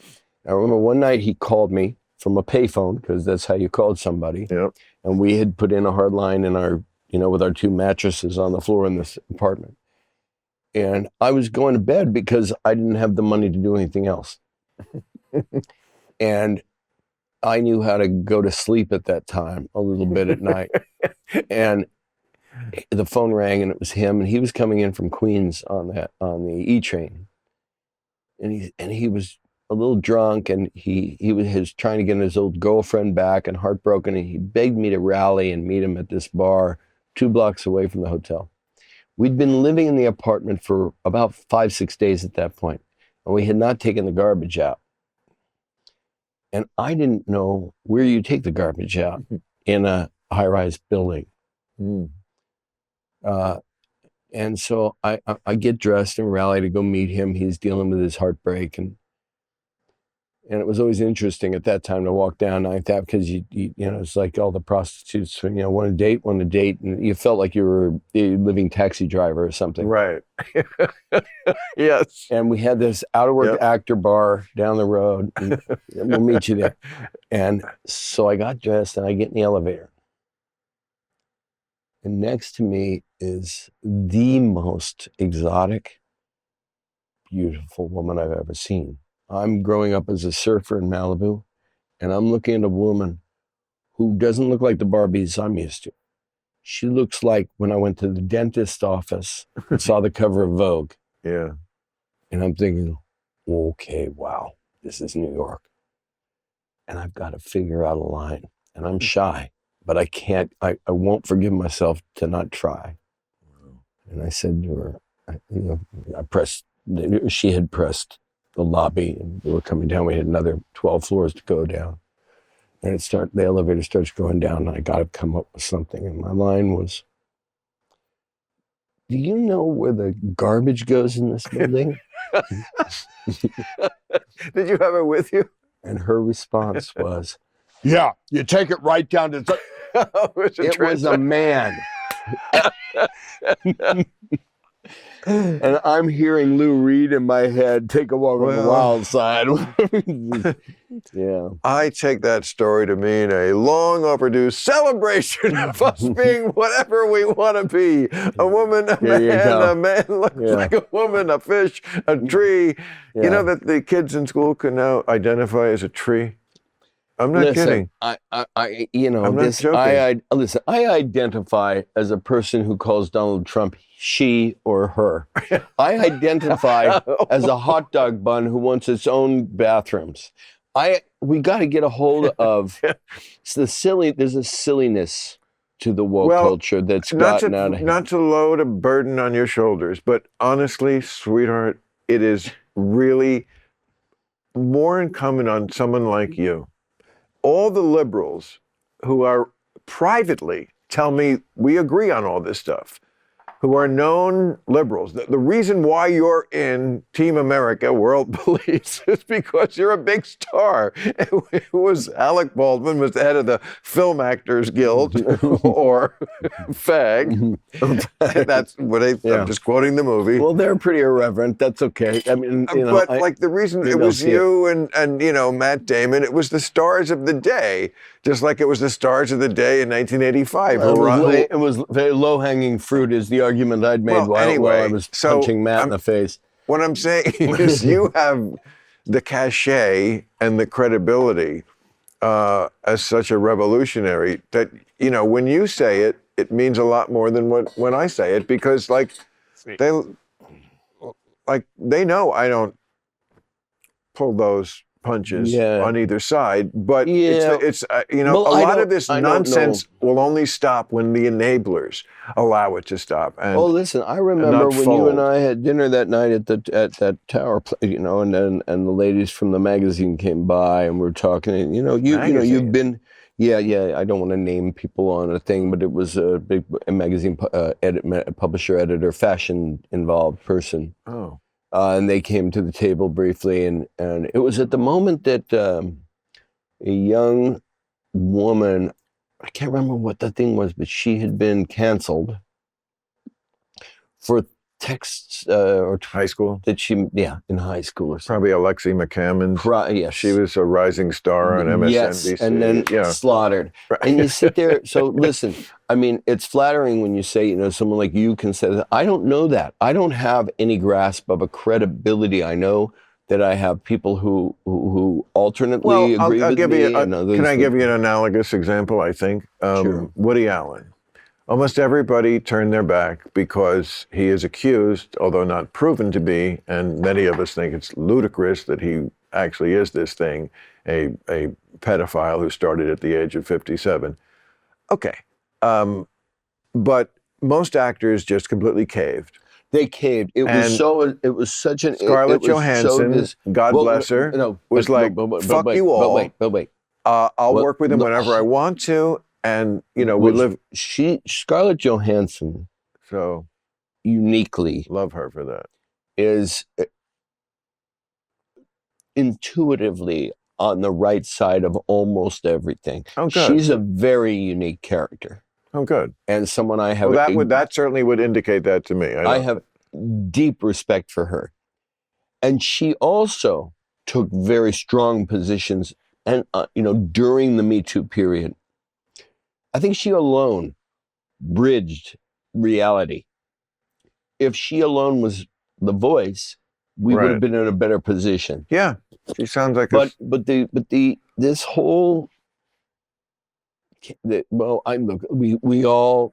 I remember one night he called me from a payphone, because that's how you called somebody. Yep. And we had put in a hard line in our, with our 2 mattresses on the floor in this apartment. And I was going to bed because I didn't have the money to do anything else. And I knew how to go to sleep at that time a little bit at night. And the phone rang, and it was him, and he was coming in from Queens on the E train. And he was a little drunk, and he was trying to get his old girlfriend back and heartbroken, and he begged me to rally and meet him at this bar 2 blocks away from the hotel. We'd been living in the apartment for about 5-6 days at that point, and we had not taken the garbage out. And I didn't know where you take the garbage out in a high-rise building. Mm. And so I get dressed and rally to go meet him. He's dealing with his heartbreak, and it was always interesting at that time to walk down Ninth Ave, because you know, it's like all the prostitutes, you know, want to date, and you felt like you were a living taxi driver or something. Right. Yes. And we had this out-of-work actor bar down the road, and we'll meet you there. And so I got dressed, and I get in the elevator. And next to me is the most exotic, beautiful woman I've ever seen. I'm growing up as a surfer in Malibu, and I'm looking at a woman who doesn't look like the Barbies I'm used to. She looks like when I went to the dentist's office and saw the cover of Vogue. Yeah. And I'm thinking, okay, wow, this is New York. And I've got to figure out a line. And I'm shy, but I won't forgive myself to not try. And I said to her, she had pressed the lobby, and we were coming down. We had another 12 floors to go down. And the elevator starts going down, and I got to come up with something. And my line was, do you know where the garbage goes in this building? Did you have her with you? And her response was, yeah, you take it right down to... It was a man. And I'm hearing Lou Reed in my head, take a walk on the wild side. Yeah. I take that story to mean a long overdue celebration of us being whatever we want to be. A woman, a man looks like a woman, a fish, a tree. Yeah. You know that the kids in school can now identify as a tree? I'm not kidding. I'm not joking. Listen, I identify as a person who calls Donald Trump she or her. I identify as a hot dog bun who wants its own bathrooms. We got to get a hold of there's a silliness to the woke culture that's gotten out of hand. Not to load a burden on your shoulders, but honestly, sweetheart, it is really more incumbent on someone like you. All the liberals who are privately tell me we agree on all this stuff, who are known liberals. The reason why you're in Team America, World Police, is because you're a big star. It was Alec Baldwin was the head of the Film Actors Guild, or FAG. That's what I'm just quoting the movie. Well, they're pretty irreverent. That's okay. I mean, the reason it was you and Matt Damon, it was the stars of the day, just like it was the stars of the day in 1985. It was very low-hanging fruit, is the argument I'd made while I was punching Matt in the face. What I'm saying is you have the cachet and the credibility as such a revolutionary that, when you say it, it means a lot more than when I say it, because they know I don't pull those punches on either side, but it's a lot of this nonsense will only stop when the enablers allow it to stop. And, listen, I remember when you and I had dinner that night at that tower, and the ladies from the magazine came by and we were talking, and you've been. Yeah. I don't want to name people on a thing, but it was a big magazine publisher, editor, fashion-involved person. Oh. And they came to the table briefly, and it was at the moment that a young woman, I can't remember what the thing was, but she had been canceled for texts or high school that in high school or something. Probably Alexi McCammon. Yes, she was a rising star on MSNBC. Yes, and then slaughtered. Right. And you sit there. So listen, I mean, it's flattering when you say, someone like you can say that. I don't know that. I don't have any grasp of a credibility. I know that I have people who alternately Well, agree I'll with give me, you. and others. Can I give you an analogous example? I think Sure. Woody Allen. Almost everybody turned their back because he is accused, although not proven to be, and many of us think it's ludicrous that he actually is this thing, a pedophile who started at the age of 57. Okay. But most actors just completely caved. They caved. It was And so. It was such an. Scarlett It was so Johansson, God bless her, no, was like, fuck you all. But wait. I'll Well, work with him whenever I want to. And, we live. Scarlett Johansson So uniquely love her for that. is intuitively on the right side of almost everything. Oh, good. She's a very unique character. Oh, good. And someone I have. Well, that certainly would indicate that to me. I have deep respect for her. And she also took very strong positions and, during the Me Too period. I think she alone bridged reality. If she alone was the voice, we would have been in a better position. Yeah, she sounds like this whole. We all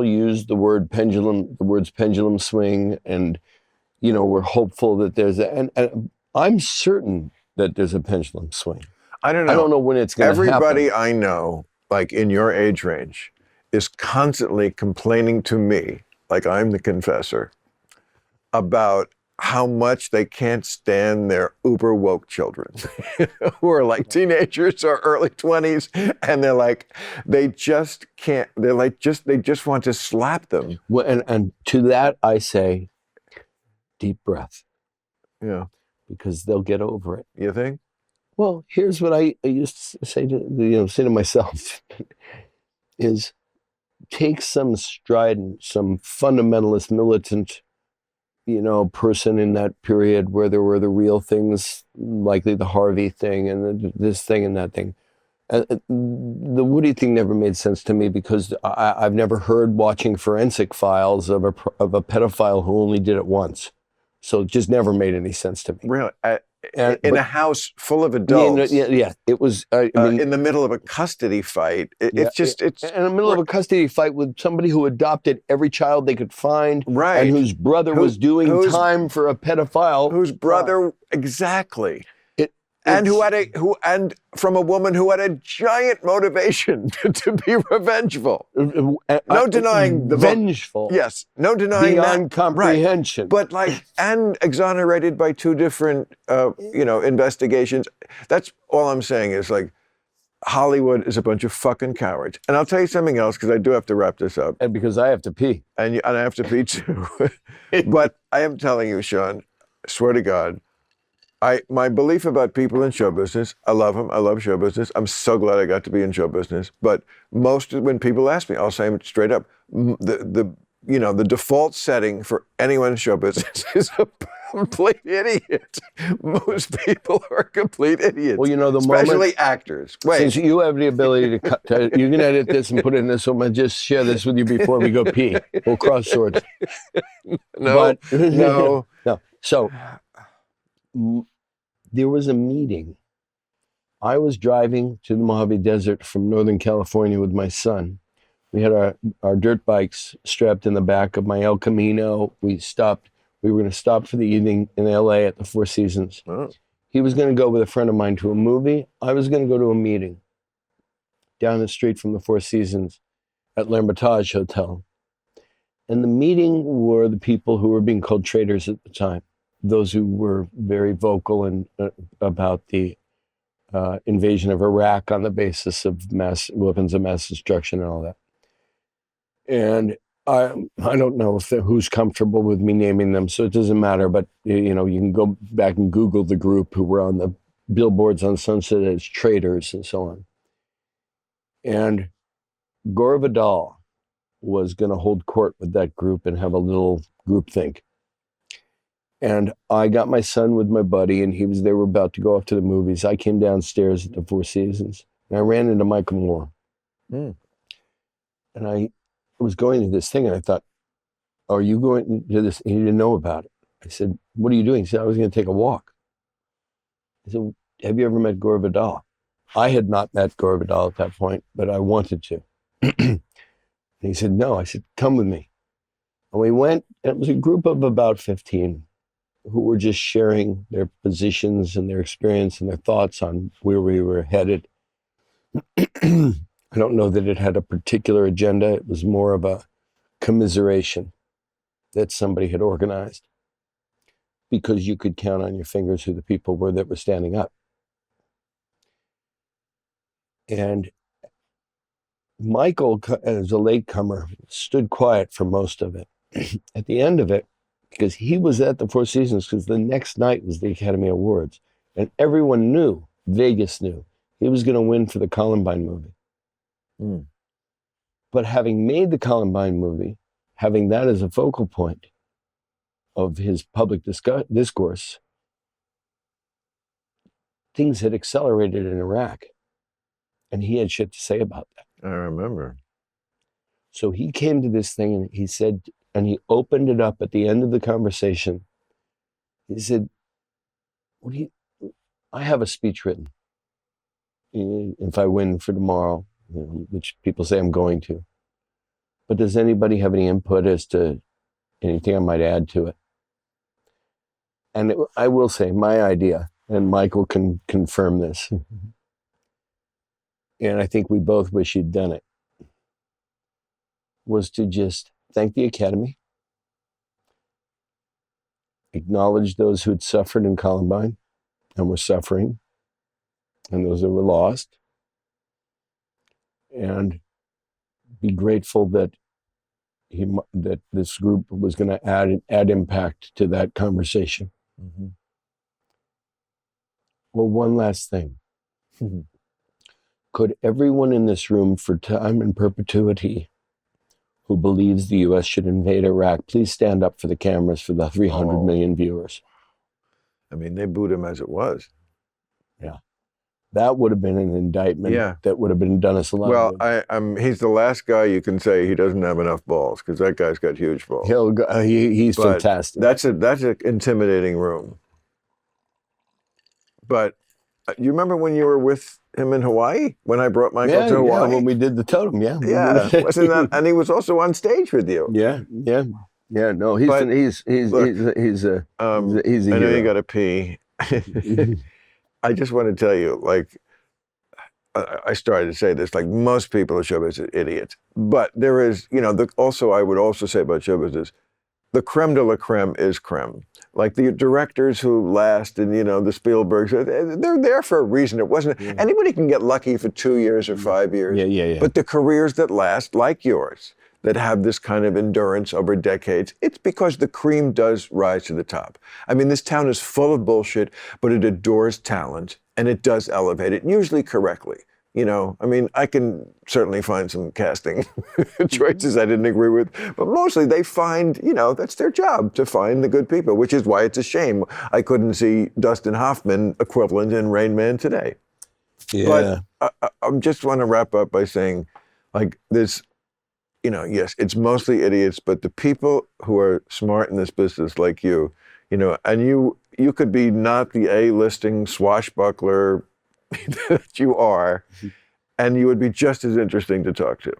use the word pendulum, the words pendulum swing, and we're hopeful that there's and I'm certain that there's a pendulum swing. I don't know. I don't know when it's going to happen. Everybody I know, like in your age range, is constantly complaining to me, like I'm the confessor, about how much they can't stand their uber woke children who are like teenagers or early 20s, and they're like, they just can't, they just want to slap them. Well, and to that I say, deep breath. Yeah. Because they'll get over it. You think? Well, here's what I used to say to myself is take some strident, some fundamentalist militant person in that period where there were the real things, likely the Harvey thing and this thing and that thing. The Woody thing never made sense to me because I've never heard watching forensic files of a pedophile who only did it once. So it just never made any sense to me. Really? In a house full of adults. Yeah. It was. In the middle of a custody fight. It's in the middle of a custody fight with somebody who adopted every child they could find, right? And whose brother was doing time for a pedophile. Whose brother exactly. And from a woman who had a giant motivation to be revengeful. No denying the vengeful. Yes, no denying beyond comprehension. Right. But and exonerated by two different investigations. That's all I'm saying is like Hollywood is a bunch of fucking cowards. And I'll tell you something else because I do have to wrap this up. And because I have to pee. And I have to pee too. But I am telling you, Sean, I swear to God. My belief about people in show business, I love them. I love show business. I'm so glad I got to be in show business. But when people ask me, I'll say it straight up. The default setting for anyone in show business is a complete idiot. Most people are complete idiots. Well, especially actors. Wait. Since you have the ability to cut, you can edit this and put it in this. So I'm gonna just share this with you before we go pee. We'll cross swords. No. So. There was a meeting. I was driving to the Mojave Desert from Northern California with my son. We had our dirt bikes strapped in the back of my El Camino. We were going to stop for the evening in LA at the Four Seasons. Oh. He was going to go with a friend of mine to a movie. I was going to go to a meeting down the street from the Four Seasons at L'Hermitage Hotel. And the meeting were the people who were being called traitors at the time. Those who were very vocal about the invasion of Iraq on the basis of weapons of mass destruction and all that. And I don't know who's comfortable with me naming them, so it doesn't matter. But you can go back and Google the group who were on the billboards on Sunset as traitors and so on. And Gore Vidal was going to hold court with that group and have a little group think. And I got my son with my buddy, and they were about to go off to the movies. I came downstairs at the Four Seasons, and I ran into Michael Moore. And I was going to this thing, and I thought, are you going to this? He didn't know about it. I said, what are you doing? He said, I was going to take a walk. I said, have you ever met Gore Vidal? I had not met Gore Vidal at that point, but I wanted to. And he said, no. I said, come with me. And we went, and it was a group of about 15 who were just sharing their positions and their experience and their thoughts on where we were headed. I don't know that it had a particular agenda. It was more of a commiseration that somebody had organized, because you could count on your fingers who the people were that were standing up. And Michael, as a latecomer, stood quiet for most of it. At the end of it, because he was at the Four Seasons, because the next night was the Academy Awards, and everyone knew, Vegas knew, he was going to win for the Columbine movie. Mm. But having made the Columbine movie, having that as a focal point of his public discourse, things had accelerated in Iraq, and he had shit to say about that. I remember. So he came to this thing and he said, and he opened it up at the end of the conversation. He said, I have a speech written if I win for tomorrow, which people say I'm going to. But does anybody have any input as to anything I might add to it? And I will say my idea, and Michael can confirm this, and I think we both wish he'd done it, was to just thank the Academy, acknowledge those who had suffered in Columbine and were suffering, and those that were lost, and be grateful that that this group was going to add impact to that conversation. Mm-hmm. Well, one last thing. Could everyone in this room for time and perpetuity who believes the U.S. should invade Iraq, please stand up for the cameras for the 300 million viewers? I mean, they booed him as it was. Yeah. That would have been an indictment that would have been done us a lot. Well, he's the last guy you can say he doesn't have enough balls, because that guy's got huge balls. He's fantastic. That's an intimidating room. But you remember when you were with him in Hawaii, when I brought Michael to Hawaii? Yeah, when we did the totem, yeah. Yeah, wasn't that? And he was also on stage with you. Yeah. No, he's a I know hero. you got to pee. I just want to tell you, like, I started to say this, like, most people at showbiz are idiots. But there is, I would also say about showbiz is, the creme de la creme is creme. Like the directors who last, and the Spielbergs, they're there for a reason. It wasn't anybody can get lucky for 2 years or 5 years. Yeah. But the careers that last, like yours, that have this kind of endurance over decades, it's because the cream does rise to the top. I mean, this town is full of bullshit, but it adores talent, and it does elevate it, usually correctly. I mean, I can certainly find some casting choices I didn't agree with, but mostly they find, that's their job, to find the good people, which is why it's a shame I couldn't see Dustin Hoffman equivalent in Rain Man today. Yeah. But I just want to wrap up by saying, like, this, yes, it's mostly idiots, but the people who are smart in this business, like you, and you could be not the A-listing swashbuckler that you are, and you would be just as interesting to talk to.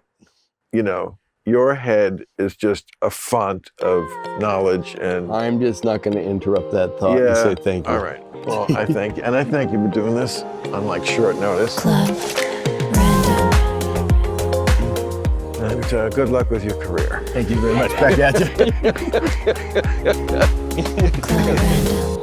Your head is just a font of knowledge, and I'm just not going to interrupt that thought and say thank you. All right. Well, I thank you, and I thank you for doing this on like short notice. Club Random. And good luck with your career. Thank you very much. Back at you. Club Random.